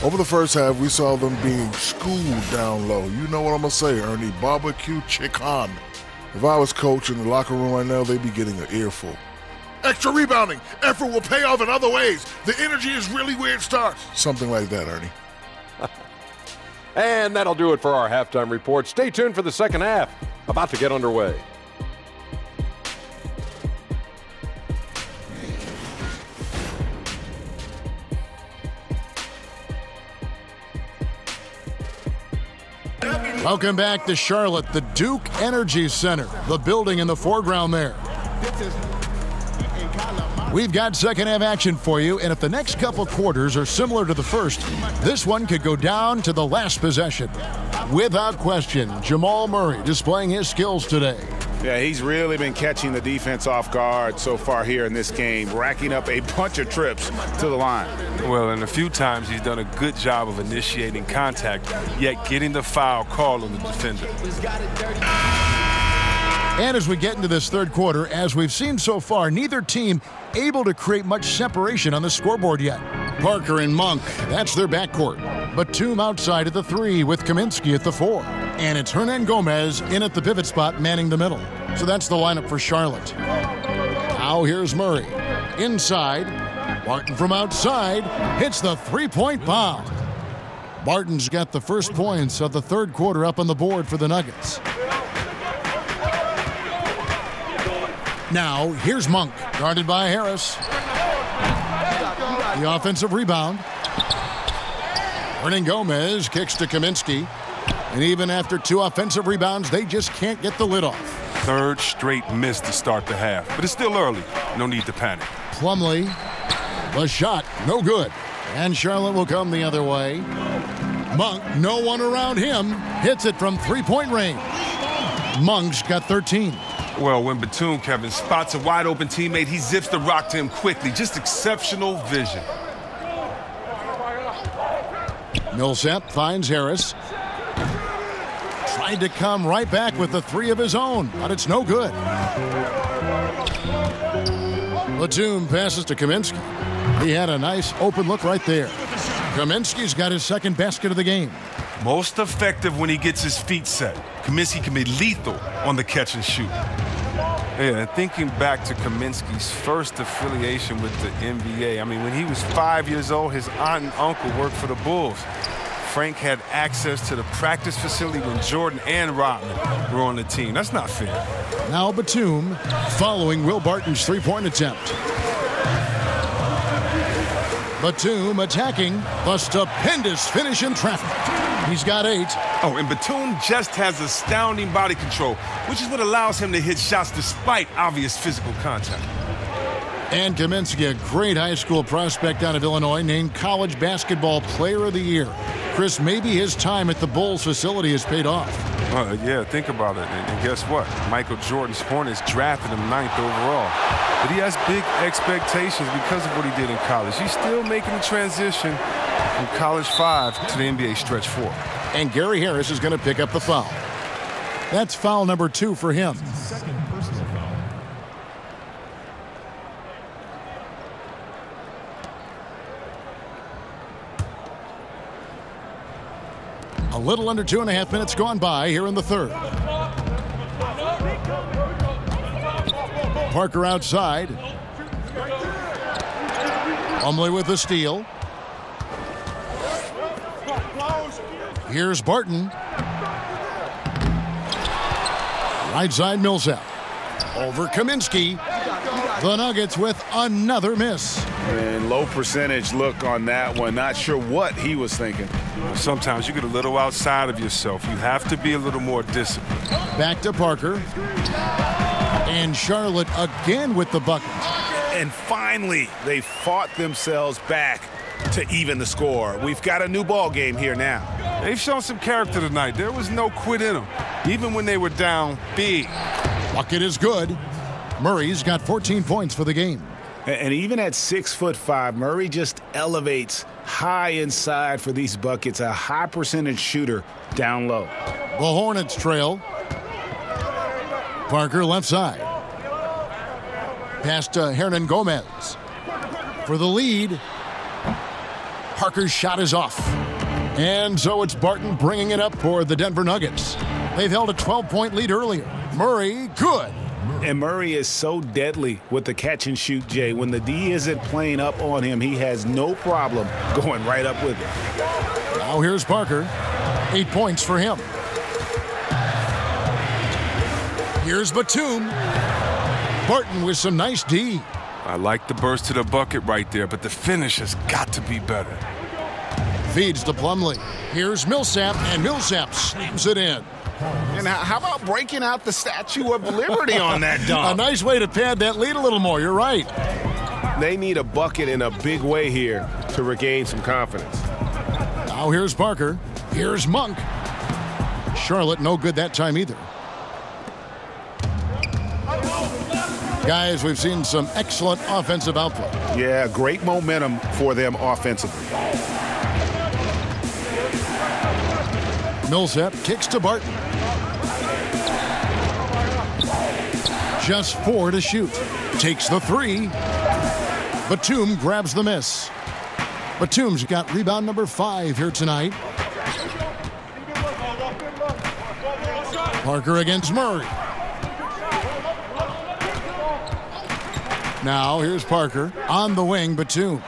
Over the first half, we saw them being schooled down low. You know what I'm going to say, Ernie. Barbecue chicken. If I was coach in the locker room right now, they'd be getting an earful. Extra rebounding. Effort will pay off in other ways. The energy is really where it starts. Something like that, Ernie. And that'll do it for our halftime report. Stay tuned for the second half. About to get underway. Welcome back to Charlotte, the Duke Energy Center, the building in the foreground there. We've got second half action for you, and if the next couple quarters are similar to the first, this one could go down to the last possession. Without question, Jamal Murray displaying his skills today. Yeah, he's really been catching the defense off guard so far here in this game, racking up a bunch of trips to the line. Well, and a few times he's done a good job of initiating contact, yet getting the foul called on the defender. And as we get into this third quarter, as we've seen so far, neither team able to create much separation on the scoreboard yet. Parker and Monk, that's their backcourt. Batum outside at the 3 with Kaminsky at the 4. And it's Hernan Gomez in at the pivot spot, manning the middle. So that's the lineup for Charlotte. Now here's Murray. Inside. Barton from outside hits the three-point bomb. Barton's got the first points of the third quarter up on the board for the Nuggets. Now here's Monk, guarded by Harris. The offensive rebound. Hernan Gomez kicks to Kaminsky. And even after 2 offensive rebounds, they just can't get the lid off. Third straight miss to start the half, but it's still early. No need to panic. Plumlee, the shot, no good. And Charlotte will come the other way. Monk, no one around him, hits it from three-point range. Monk's got 13. Well, when Batum, Kevin, spots a wide-open teammate, he zips the rock to him quickly. Just exceptional vision. Millsap finds Harris. Tried to come right back with the 3 of his own, but it's no good. Batum passes to Kaminsky. He had a nice open look right there. Kaminsky's got his second basket of the game. Most effective when he gets his feet set. Kaminsky can be lethal on the catch and shoot. Yeah, and thinking back to Kaminsky's first affiliation with the NBA, I mean, when he was 5 years old, his aunt and uncle worked for the Bulls. Frank had access to the practice facility when Jordan and Rodman were on the team. That's not fair. Now Batum following Will Barton's three-point attempt. Batum attacking, a stupendous finish in traffic. He's got 8. Oh, and Batum just has astounding body control, which is what allows him to hit shots despite obvious physical contact. And Kaminsky, a great high school prospect out of Illinois, named College Basketball Player of the Year. Chris, maybe his time at the Bulls facility has paid off. Yeah, think about it. And guess what? Michael Jordan's Hornets drafted him 9th overall. But he has big expectations because of what he did in college. He's still making the transition from college 5 to the NBA stretch 4. And Gary Harris is going to pick up the foul. That's foul number 2 for him. Second personal foul. A little under 2.5 minutes gone by here in the third. Parker outside. Plumlee with the steal. Here's Barton. Right side Millsap. Over Kaminsky. The Nuggets with another miss. And low percentage look on that one. Not sure what he was thinking. Sometimes you get a little outside of yourself. You have to be a little more disciplined. Back to Parker. And Charlotte again with the bucket. And finally, they fought themselves back to even the score. We've got a new ball game here now. They've shown some character tonight. There was no quit in them, even when they were down big. Bucket is good. Murray's got 14 points for the game. And even at 6'5", Murray just elevates high inside for these buckets, a high percentage shooter down low. The Hornets trail. Parker left side. Pass to Hernan Gomez. For the lead. Parker's shot is off. And so it's Barton bringing it up for the Denver Nuggets. They've held a 12-point lead earlier. Murray, good. And Murray is so deadly with the catch and shoot, Jay. When the D isn't playing up on him, he has no problem going right up with it. Now here's Parker. 8 points for him. Here's Batum. Barton with some nice D. I like the burst to the bucket right there, but the finish has got to be better. Feeds to Plumlee. Here's Millsap, and Millsap slams it in. And how about breaking out the Statue of Liberty on that dunk? A nice way to pad that lead a little more. You're right. They need a bucket in a big way here to regain some confidence. Now here's Parker. Here's Monk. Charlotte no good that time either. Guys, we've seen some excellent offensive output. Yeah, great momentum for them offensively. Millsap kicks to Barton. Just 4 to shoot. Takes the 3. Batum grabs the miss. Batum's got rebound number 5 here tonight. Parker against Murray. Now here's Parker on the wing, Batum.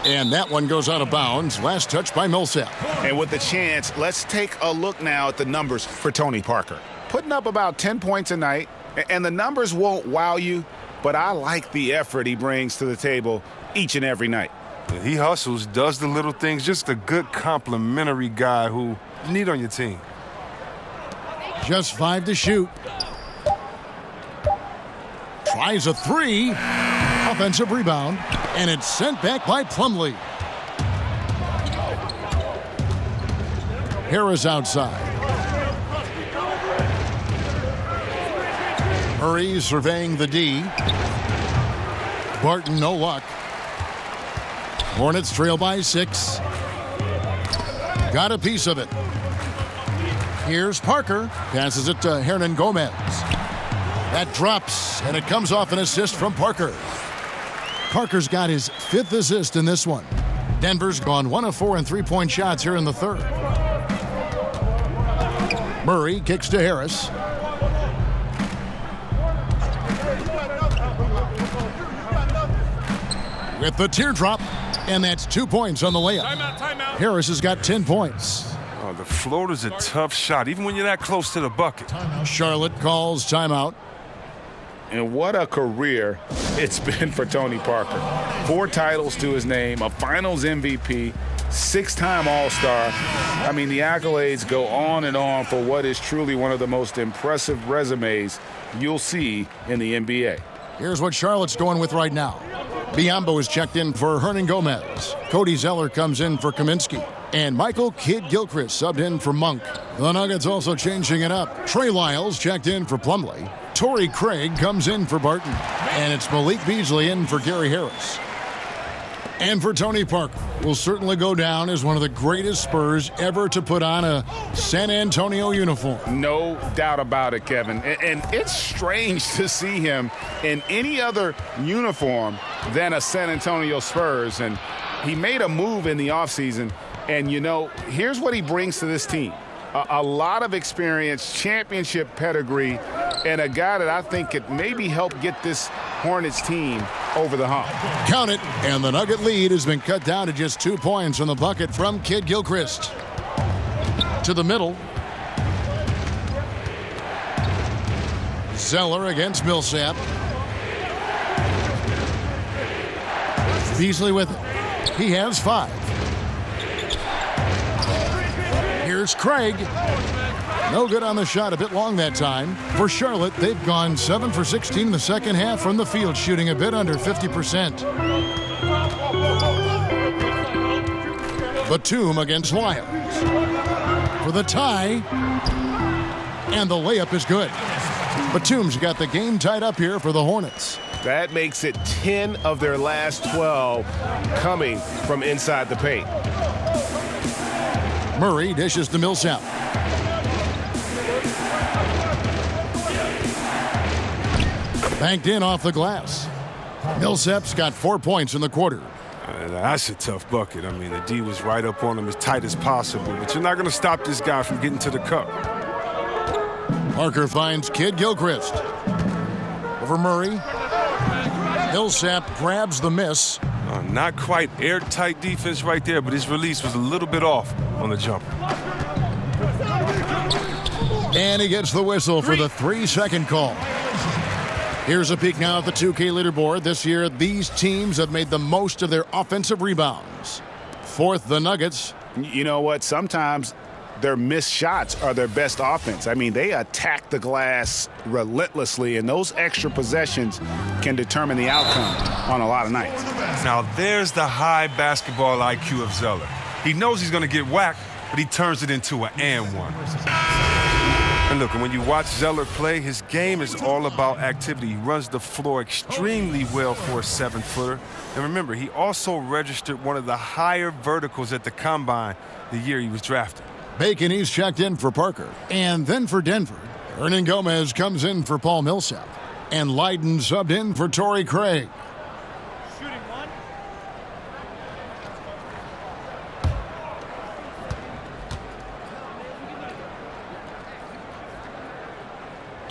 And that one goes out of bounds. Last touch by Millsap. And with the chance, let's take a look now at the numbers for Tony Parker. Putting up about 10 points a night, and the numbers won't wow you, but I like the effort he brings to the table each and every night. He hustles, does the little things, just a good complimentary guy who you need on your team. Just 5 to shoot. Tries a 3. Offensive rebound. And it's sent back by Plumlee. Harris outside. Murray surveying the D. Barton no luck. Hornets trail by 6. Got a piece of it. Here's Parker. Passes it to Hernan Gomez. That drops, and it comes off an assist from Parker. Parker's got his 5th assist in this one. Denver's gone 1 of 4 in 3-point shots here in the 3rd. Murray kicks to Harris. With the teardrop, and that's 2 points on the layup. Timeout. Harris has got 10 points. Oh, the floater's a tough shot, even when you're that close to the bucket. Charlotte calls timeout. And what a career it's been for Tony Parker. 4 titles to his name, a Finals MVP, 6-time All-Star. I mean, the accolades go on and on for what is truly one of the most impressive resumes you'll see in the NBA. Here's what Charlotte's going with right now. Biyombo is checked in for Hernan Gomez. Cody Zeller comes in for Kaminsky. And Michael Kidd-Gilchrist subbed in for Monk. The Nuggets also changing it up. Trey Lyles checked in for Plumlee. Torrey Craig comes in for Barton. And it's Malik Beasley in for Gary Harris. And for Tony Parker, will certainly go down as one of the greatest Spurs ever to put on a San Antonio uniform. No doubt about it, Kevin. And it's strange to see him in any other uniform than a San Antonio Spurs. And he made a move in the offseason. And, you know, here's what he brings to this team. A lot of experience, championship pedigree, and a guy that I think could maybe help get this Hornets team over the hump. Count it, and the Nugget lead has been cut down to just 2 points on the bucket from Kidd-Gilchrist. To the middle. Zeller against Millsap. Beasley with it. He has 5. Here's Craig. No good on the shot, a bit long that time. For Charlotte, they've gone 7 for 16 in the second half from the field, shooting a bit under 50%. Batum against Lyles. For the tie. And the layup is good. Batum's got the game tied up here for the Hornets. That makes it 10 of their last 12 coming from inside the paint. Murray dishes to Millsap. Banked in off the glass. Millsap's got 4 points in the quarter. That's a tough bucket. I mean, the D was right up on him as tight as possible, but you're not going to stop this guy from getting to the cup. Parker finds Kid Gilchrist. Over Murray. Millsap grabs the miss. Not quite airtight defense right there, but his release was a little bit off on the jumper. And he gets the whistle for the 3-second call. Here's a peek now at the 2K leaderboard. This year, these teams have made the most of their offensive rebounds. Fourth, the Nuggets. You know what? Sometimes their missed shots are their best offense. I mean, they attack the glass relentlessly, and those extra possessions can determine the outcome on a lot of nights. Now, there's the high basketball IQ of Zeller. He knows he's going to get whacked, but he turns it into an and one. And look, when you watch Zeller play, his game is all about activity. He runs the floor extremely well for a 7-footer. And remember, he also registered one of the higher verticals at the Combine the year he was drafted. Bacon, he's checked in for Parker. And then for Denver, Hernan Gomez comes in for Paul Millsap. And Leiden subbed in for Torrey Craig. Shooting one.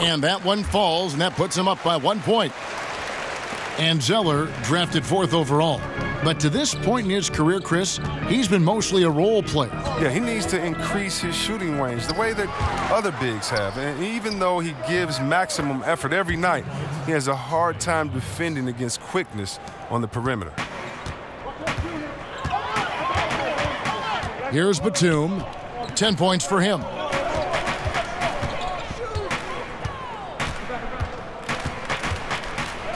And that one falls, and that puts him up by 1 point. And Zeller drafted 4th overall. But to this point in his career, Chris, he's been mostly a role player. Yeah, he needs to increase his shooting range the way that other bigs have. And even though he gives maximum effort every night, he has a hard time defending against quickness on the perimeter. Here's Batum. 10 points for him.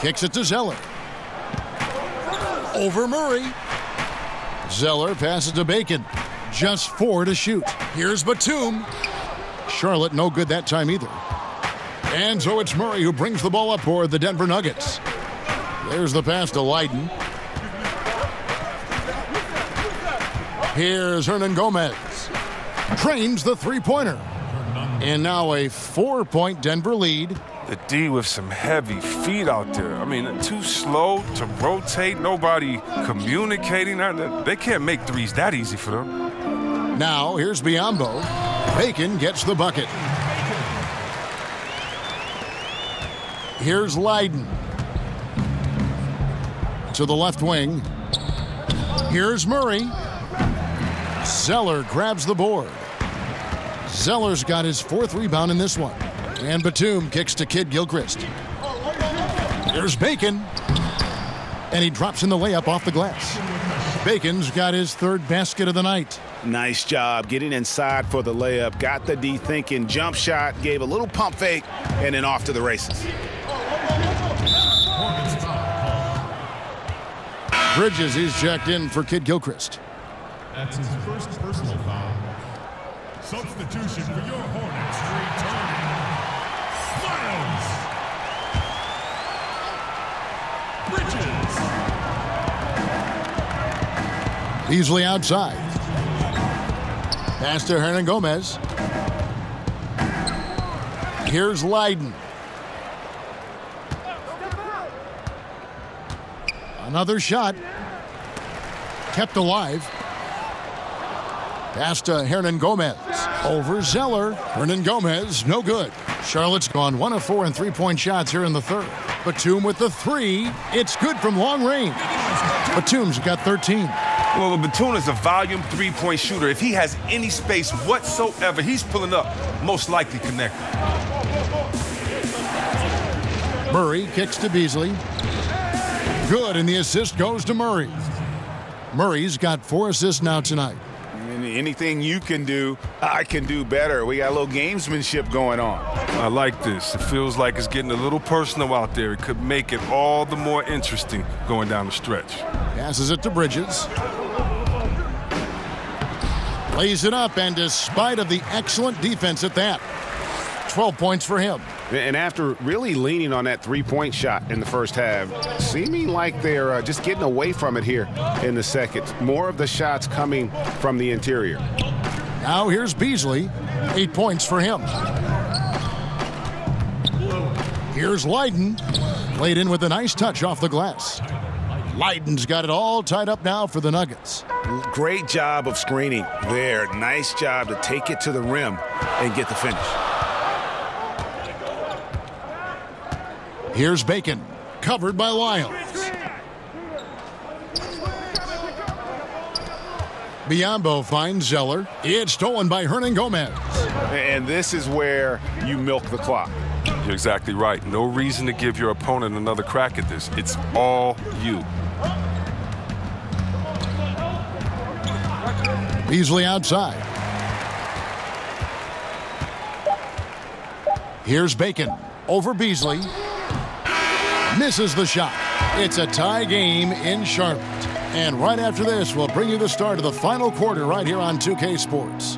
Kicks it to Zeller. Over Murray. Zeller passes to Bacon. Just 4 to shoot. Here's Batum. Charlotte no good that time either. And so it's Murray who brings the ball up for the Denver Nuggets. There's the pass to Leiden. Here's Hernan Gomez. Trains the three-pointer. And now a 4-point Denver lead. The D with some heavy feet out there. I mean, too slow to rotate. Nobody communicating. They can't make threes that easy for them. Now, here's Biyombo. Bacon gets the bucket. Here's Leiden. To the left wing. Here's Murray. Zeller grabs the board. Zeller's got his 4th rebound in this one. And Batum kicks to Kid Gilchrist. Here's Bacon. And he drops in the layup off the glass. Bacon's got his 3rd basket of the night. Nice job getting inside for the layup. Got the D thinking. Jump shot. Gave a little pump fake. And then off to the races. Bridges, he's checked in for Kid Gilchrist. That's his first personal foul. Substitution for your Hornets returning. Bridges. Beasley outside. Pass to Hernan Gomez. Here's Leiden. Another shot. Kept alive. Pass to Hernan Gomez. Over Zeller. Hernan Gomez, no good. Charlotte's gone 1 of 4 in three-point shots here in the 3rd. Batum with the 3. It's good from long range. Batum's got 13. Well, Batum is a volume three-point shooter. If he has any space whatsoever, he's pulling up, most likely connected. Murray kicks to Beasley. Good, and the assist goes to Murray. Murray's got 4 assists now tonight. Anything you can do, I can do better. We got a little gamesmanship going on. I like this. It feels like it's getting a little personal out there. It could make it all the more interesting going down the stretch. Passes it to Bridges. Lays it up, and despite of the excellent defense at that, 12 points for him. And after really leaning on that three-point shot in the first half, seeming like they're just getting away from it here in the second. More of the shots coming from the interior. Now here's Beasley. 8 points for him. Here's Leiden. Played in with a nice touch off the glass. Leiden's got it all tied up now for the Nuggets. Great job of screening there. Nice job to take it to the rim and get the finish. Here's Bacon, covered by Lyles. Biombo finds Zeller. It's stolen by Hernan Gomez. And this is where you milk the clock. You're exactly right. No reason to give your opponent another crack at this. It's all you. Beasley outside. Here's Bacon over Beasley. Misses the shot. It's a tie game in Charlotte. And right after this, we'll bring you the start of the final quarter right here on 2K Sports.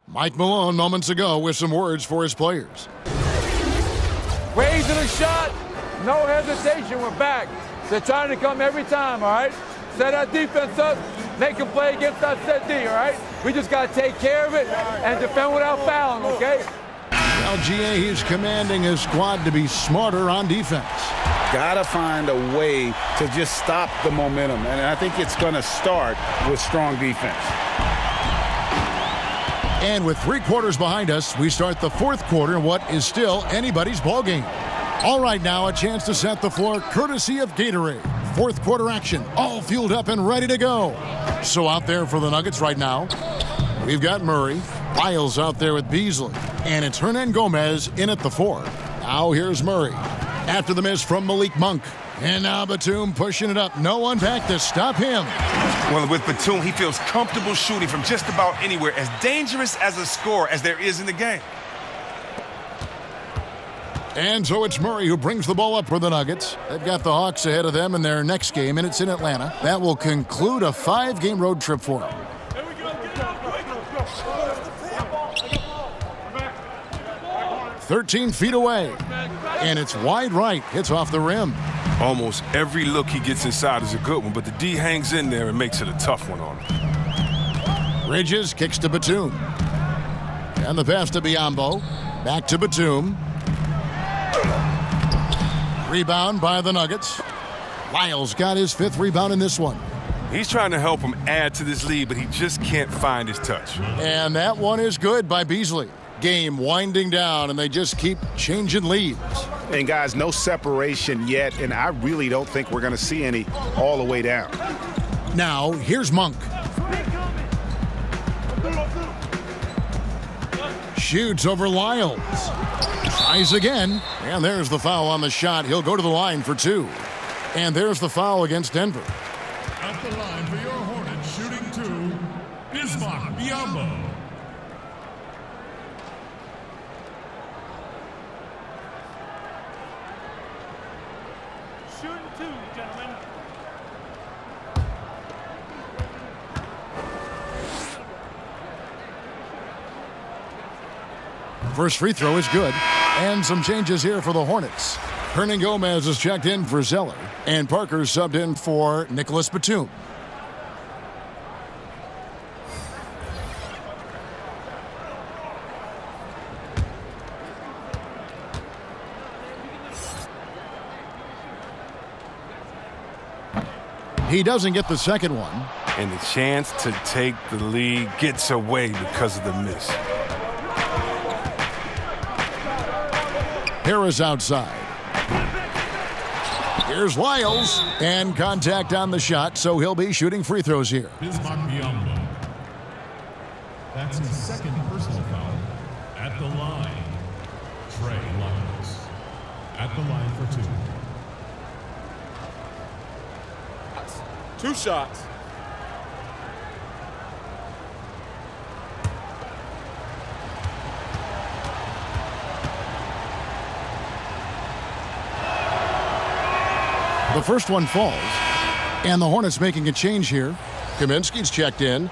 Mike Malone moments ago with some words for his players. Raising a shot, no hesitation, we're back. They're trying to come every time, all right? Set our defense up, make them play against our set D, all right? We just got to take care of it and defend without fouling, okay? LGA, he's commanding his squad to be smarter on defense. Got to find a way to just stop the momentum, and I think it's going to start with strong defense. And with 3 quarters behind us, we start the 4th quarter in what is still anybody's ball game. All right, now a chance to set the floor courtesy of Gatorade. 4th quarter action, all fueled up and ready to go. So out there for the Nuggets right now, we've got Murray. Lyles out there with Beasley. And it's Hernan Gomez in at the 4. Now here's Murray. After the miss from Malik Monk. And now Batum pushing it up. No one back to stop him. Well, with Batum, he feels comfortable shooting from just about anywhere, as dangerous as a scorer as there is in the game. And so it's Murray who brings the ball up for the Nuggets. They've got the Hawks ahead of them in their next game, and it's in Atlanta. That will conclude a 5-game road trip for them. 13 feet away. And it's wide right. Hits off the rim. Almost every look he gets inside is a good one, but the D hangs in there and makes it a tough one on him. Bridges kicks to Batum. And the pass to Biombo. Back to Batum. Rebound by the Nuggets. Lyles got his 5th rebound in this one. He's trying to help him add to this lead, but he just can't find his touch. And that one is good by Beasley. Game winding down, and they just keep changing leads. And guys, no separation yet, and I really don't think we're going to see any all the way down. Now, here's Monk. Shoots over Lyles. Tries again, and there's the foul on the shot. He'll go to the line for 2. And there's the foul against Denver. At the line for your Hornets, shooting 2, Bismarck Biyombo. Shooting 2, gentlemen. First free throw is good. And some changes here for the Hornets. Hernan Gomez is checked in for Zeller. And Parker subbed in for Nicholas Batum. He doesn't get the second one. And the chance to take the lead gets away because of the miss. Harris outside. Here's Lyles. And contact on the shot, so he'll be shooting free throws here. Bismarck Biyombo. That's his 2nd personal foul. At the line, Trey Lyles. At the line for 2. 2 shots. The first one falls. And the Hornets making a change here. Kaminsky's checked in.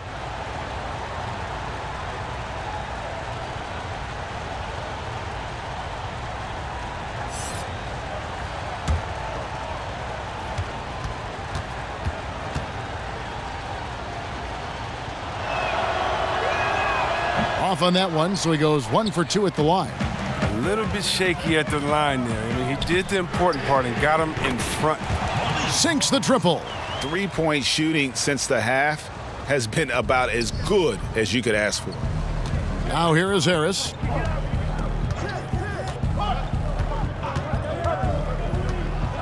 Off on that one, so he goes 1 for 2 at the line. A little bit shaky at the line there. I mean, he did the important part and got him in front. Sinks the triple. Three-point shooting since the half has been about as good as you could ask for. Now here is Harris.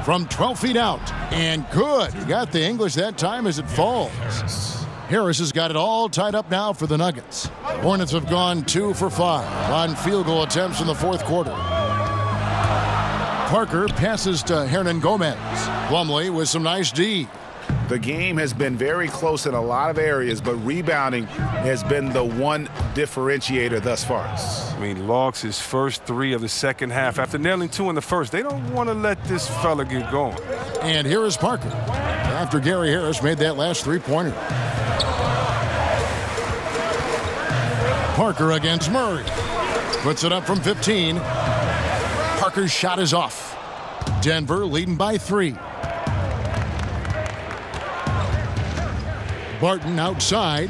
From 12 feet out. And good. He got the English that time as it falls. Harris has got it all tied up now for the Nuggets. Hornets have gone 2 for 5 on field goal attempts in the fourth quarter. Parker passes to Hernan Gomez. Plumlee with some nice D. The game has been very close in a lot of areas, but rebounding has been the one differentiator thus far. I mean, logs his first 3 of the second half after nailing 2 in the first. They don't want to let this fella get going. And here is Parker after Gary Harris made that last three-pointer. Parker against Murray. Puts it up from 15. Parker's shot is off. Denver leading by 3. Barton outside.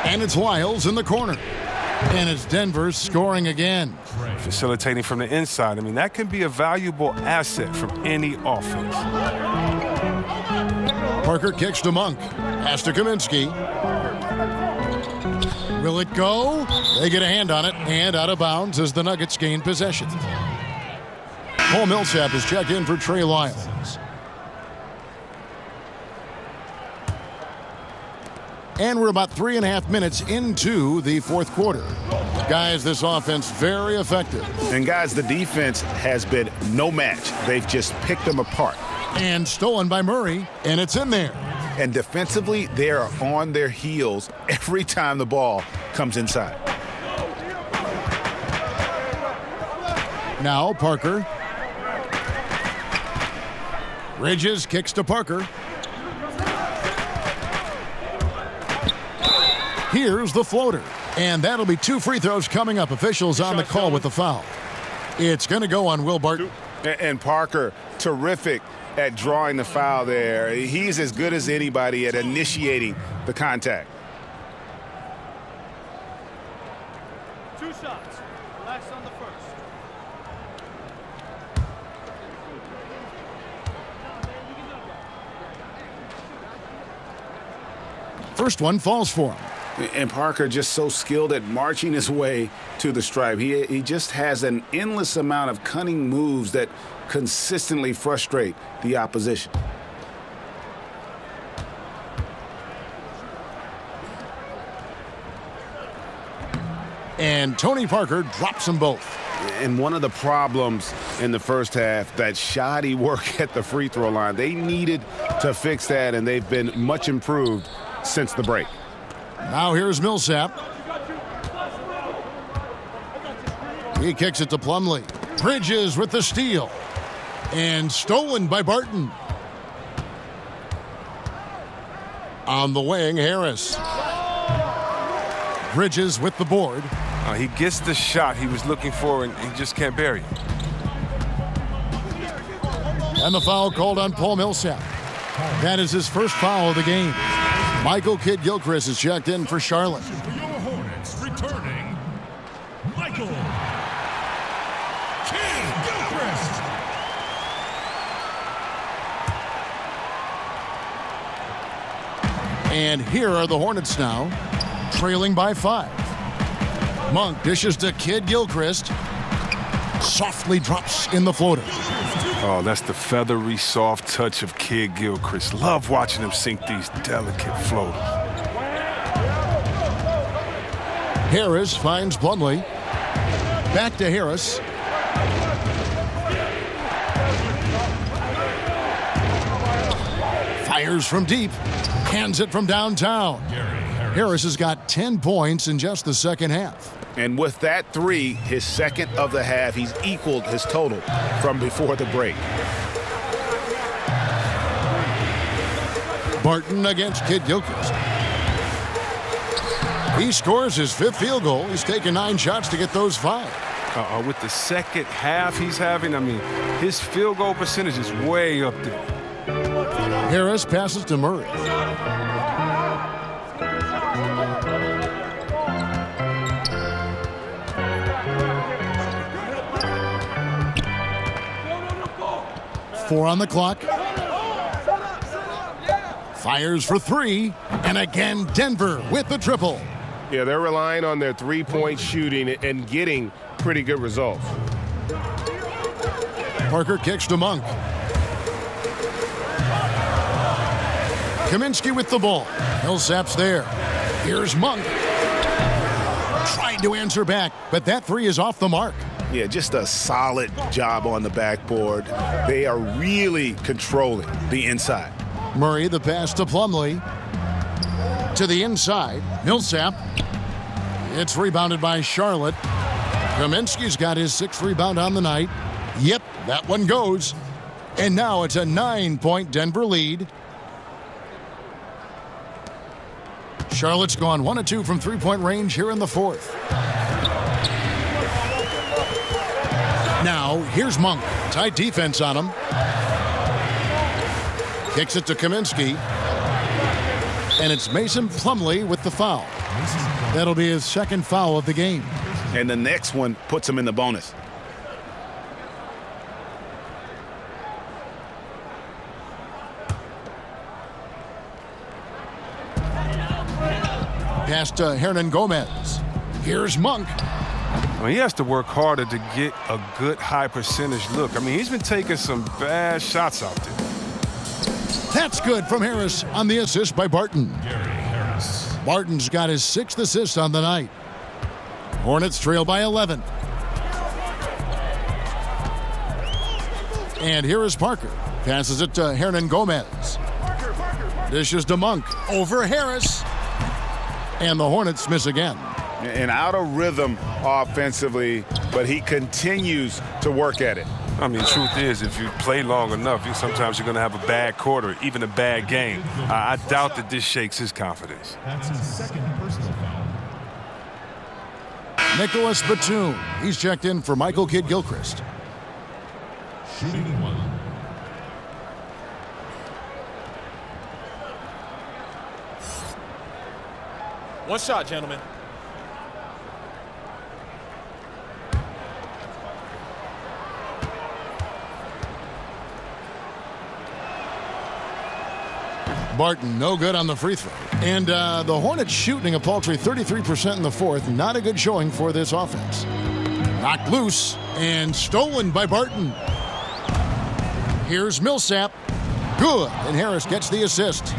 And it's Lyles in the corner. And it's Denver scoring again. Facilitating from the inside. I mean, that can be a valuable asset from any offense. Parker kicks to Monk. Pass to Kaminsky. Will it go? They get a hand on it, and out of bounds as the Nuggets gain possession. Paul Millsap is checked in for Trey Lyles. And we're about 3.5 minutes into the fourth quarter. Guys, this offense very effective. And guys, the defense has been no match. They've just picked them apart. And stolen by Murray, and it's in there. And defensively, they are on their heels every time the ball comes inside. Now Parker. Bridges kicks to Parker. Here's the floater. And that'll be 2 free throws coming up. Officials on the call with the foul. It's going to go on Will Barton. And Parker, terrific at drawing the foul there. He's as good as anybody at initiating the contact. 2 shots. Relax on the first. First one falls for him. And Parker just so skilled at marching his way to the stripe. He just has an endless amount of cunning moves that consistently frustrate the opposition. And Tony Parker drops them both. And one of the problems in the first half, that shoddy work at the free throw line. They needed to fix that, and they've been much improved since the break. Now here's Millsap. He kicks it to Plumlee. Bridges with the steal. And stolen by Barton. On the wing, Harris. Bridges with the board. He gets the shot he was looking for, and he just can't bury it. And the foul called on Paul Millsap. That is his first foul of the game. Michael Kidd-Gilchrist is checked in for Charlotte. For your Hornets, returning, Michael Kidd-Gilchrist. And here are the Hornets now, trailing by 5. Monk dishes to Kidd-Gilchrist. Softly drops in the floater. Oh, that's the feathery, soft touch of Kidd-Gilchrist. Love watching him sink these delicate floaters. Harris finds Plumlee. Back to Harris. Fires from deep. Hands it from downtown. Harris has got 10 points in just the second half. And with that 3, his second of the half, he's equaled his total from before the break. Barton against Kid Gilchrist. He scores his 5th field goal. He's taken 9 shots to get those 5. With the second half he's having, I mean, his field goal percentage is way up there. Harris passes to Murray. Four on the clock. Fires for 3. And again, Denver with the triple. Yeah, they're relying on their three-point shooting and getting pretty good results. Parker kicks to Monk. Kaminsky with the ball. Millsap's there. Here's Monk. Trying to answer back, but that 3 is off the mark. Yeah, just a solid job on the backboard. They are really controlling the inside. Murray, the pass to Plumlee. To the inside. Millsap. It's rebounded by Charlotte. Kaminsky's got his 6th rebound on the night. Yep, that one goes. And now it's a 9-point Denver lead. Charlotte's gone 1 of 2 from 3-point range here in the 4th. Now, here's Monk. Tight defense on him. Kicks it to Kaminsky. And it's Mason Plumlee with the foul. That'll be his 2nd foul of the game. And the next one puts him in the bonus. Pass to Hernan Gomez. Here's Monk. I mean, he has to work harder to get a good high percentage look. I mean, he's been taking some bad shots out there. That's good from Harris on the assist by Barton. Barton's got his 6th assist on the night. Hornets trail by 11. And here is Parker. Passes it to Hernan Gomez. Dishes to Monk. Over Harris. And the Hornets miss again. And out of rhythm offensively, but he continues to work at it. I mean, truth is, if you play long enough, sometimes you're going to have a bad quarter, even a bad game. I doubt that this shakes his confidence. That's his 2nd personal foul. Nicholas Batum. He's checked in for Michael Kidd Gilchrist. Shooting 1. One shot, gentlemen. Barton, no good on the free throw. And the Hornets shooting a paltry 33% in the 4th. Not a good showing for this offense. Knocked loose and stolen by Barton. Here's Millsap. Good. And Harris gets the assist.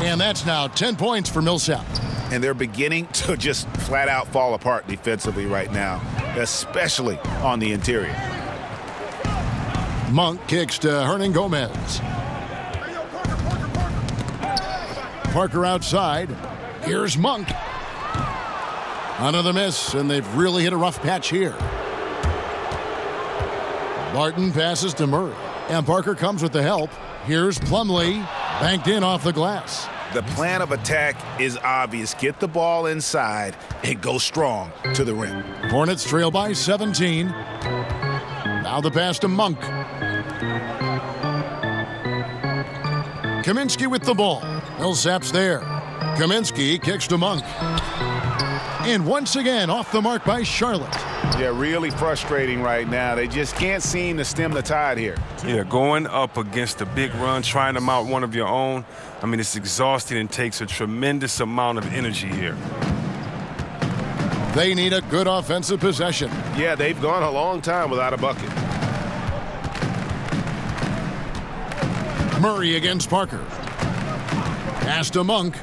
And that's now 10 points for Millsap. And they're beginning to just flat out fall apart defensively right now, especially on the interior. Monk kicks to Hernan Gomez. Parker outside. Here's Monk. Another miss, and they've really hit a rough patch here. Barton passes to Murray, and Parker comes with the help. Here's Plumlee, banked in off the glass. The plan of attack is obvious. Get the ball inside and go strong to the rim. Hornets trail by 17. Now the pass to Monk. Kaminsky with the ball. Millsap's there. Kaminsky kicks to Monk. And once again, off the mark by Charlotte. Yeah, really frustrating right now. They just can't seem to stem the tide here. Yeah, going up against a big run, trying to mount one of your own. I mean, it's exhausting and takes a tremendous amount of energy here. They need a good offensive possession. Yeah, they've gone a long time without a bucket. Murray against Parker. Pass to Monk.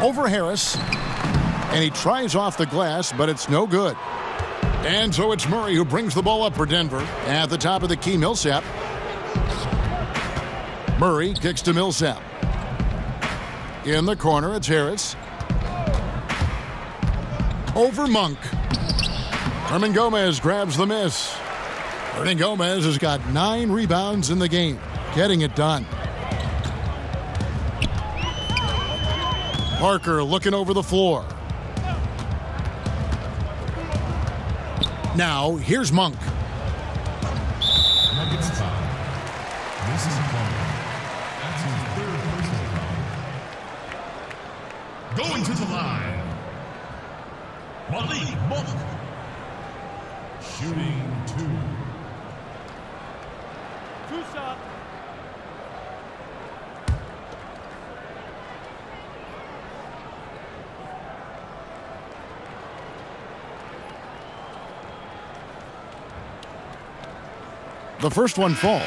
Over Harris. And he tries off the glass, but it's no good. And so it's Murray who brings the ball up for Denver. At the top of the key, Millsap. Murray kicks to Millsap. In the corner, it's Harris. Over Monk. Hernan Gomez grabs the miss. Hernan Gomez has got 9 rebounds in the game, getting it done. Parker looking over the floor. Now, here's Monk. Nuggets foul. This is a foul. That's his third personal foul. Going to the line. MyLeague Monk. Shooting 2. 2 shot. The first one falls.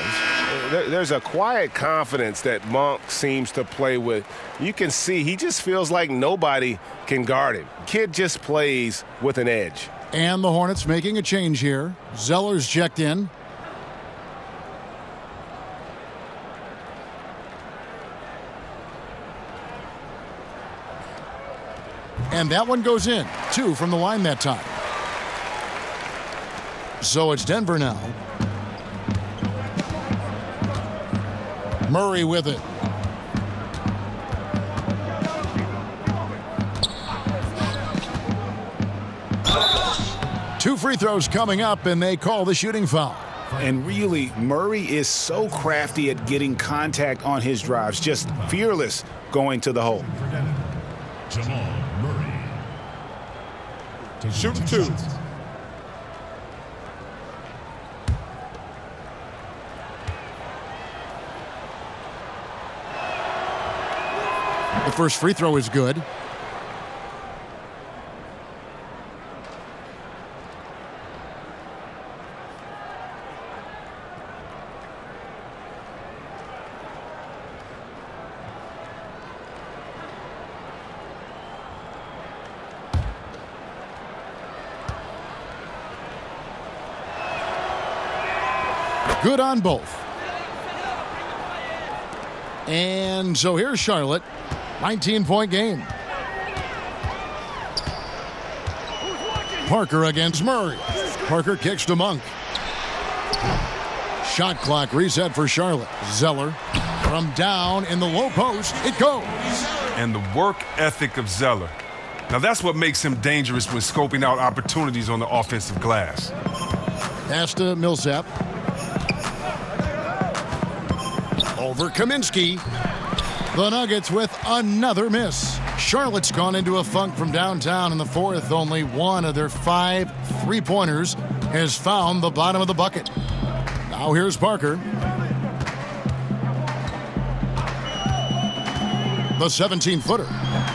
There's a quiet confidence that Monk seems to play with. You can see he just feels like nobody can guard him. Kid just plays with an edge. And the Hornets making a change here. Zeller's checked in. And that one goes in. 2 from the line that time. So it's Denver now. Murray with it. Two free throws coming up, and they call the shooting foul. And really, Murray is so crafty at getting contact on his drives, just fearless going to the hole. Jamal Murray. Shoot 2. The first free throw is good. Good on both. And so here's Charlotte. 19-point game. Parker against Murray. Parker kicks to Monk. Shot clock reset for Charlotte. Zeller from down in the low post. It goes. And the work ethic of Zeller. Now that's what makes him dangerous when scoping out opportunities on the offensive glass. Pass to Millsap. Over Kaminsky. The Nuggets with another miss. Charlotte's gone into a funk from downtown in the fourth. Only one of their 5 3-pointers has found the bottom of the bucket. Now here's Parker. The 17-footer.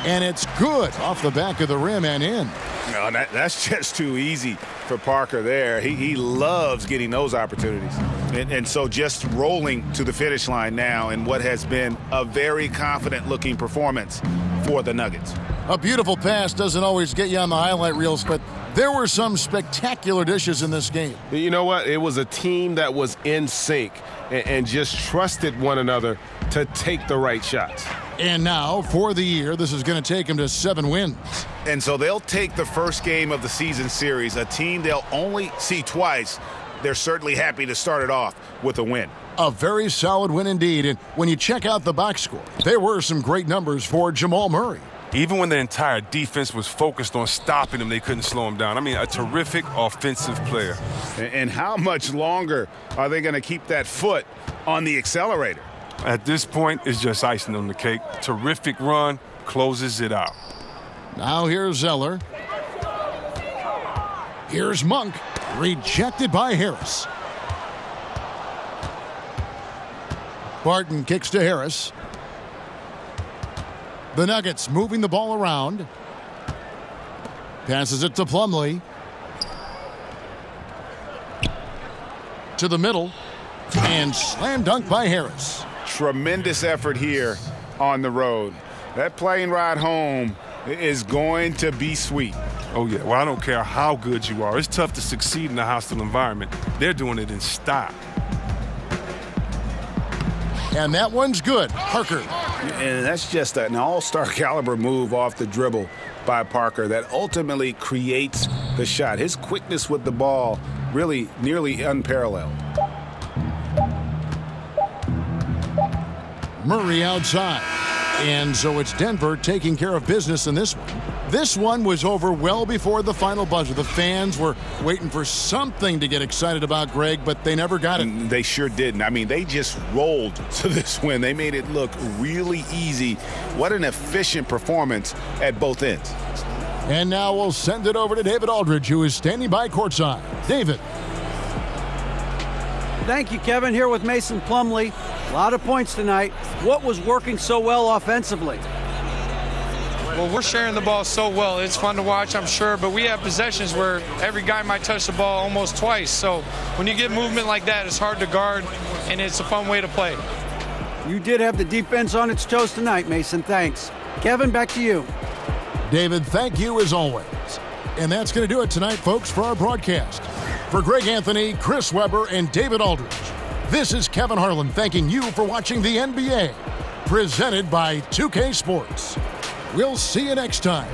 And it's good off the back of the rim and in. No, that's just too easy for Parker there. He loves getting those opportunities. And so just rolling to the finish line now in what has been a very confident-looking performance for the Nuggets. A beautiful pass doesn't always get you on the highlight reels, but there were some spectacular dishes in this game. You know what? It was a team that was in sync and just trusted one another to take the right shots. And now, for the year, this is going to take them to 7 wins. And so they'll take the first game of the season series, a team they'll only see twice. They're certainly happy to start it off with a win. A very solid win indeed. And when you check out the box score, there were some great numbers for Jamal Murray. Even when the entire defense was focused on stopping him, they couldn't slow him down. I mean, a terrific offensive player. And how much longer are they going to keep that foot on the accelerator? At this point, it's just icing on the cake. Terrific run, closes it out. Now here's Zeller. Here's Monk. Rejected by Harris. Barton kicks to Harris. The Nuggets moving the ball around. Passes it to Plumlee. To the middle. And slam dunk by Harris. Tremendous effort here on the road. That plane ride home is going to be sweet. Oh, yeah. Well, I don't care how good you are. It's tough to succeed in a hostile environment. They're doing it in style. And that one's good. Parker. And that's just an all-star caliber move off the dribble by Parker that ultimately creates the shot. His quickness with the ball really nearly unparalleled. Murray outside. And so it's Denver taking care of business in this one. This one was over well before the final buzzer. The fans were waiting for something to get excited about, Greg, but they never got it. They sure didn't. I mean, they just rolled to this win. They made it look really easy. What an efficient performance at both ends. And now we'll send it over to David Aldridge, who is standing by courtside. David. Thank you, Kevin. Here with Mason Plumlee. A lot of points tonight. What was working so well offensively? Well, we're sharing the ball so well. It's fun to watch, I'm sure, but we have possessions where every guy might touch the ball almost twice. So when you get movement like that, it's hard to guard, and it's a fun way to play. You did have the defense on its toes tonight, Mason. Thanks. Kevin, back to you. David, thank you as always. And that's going to do it tonight, folks, for our broadcast. For Greg Anthony, Chris Webber, and David Aldridge, this is Kevin Harlan thanking you for watching the NBA, presented by 2K Sports. We'll see you next time.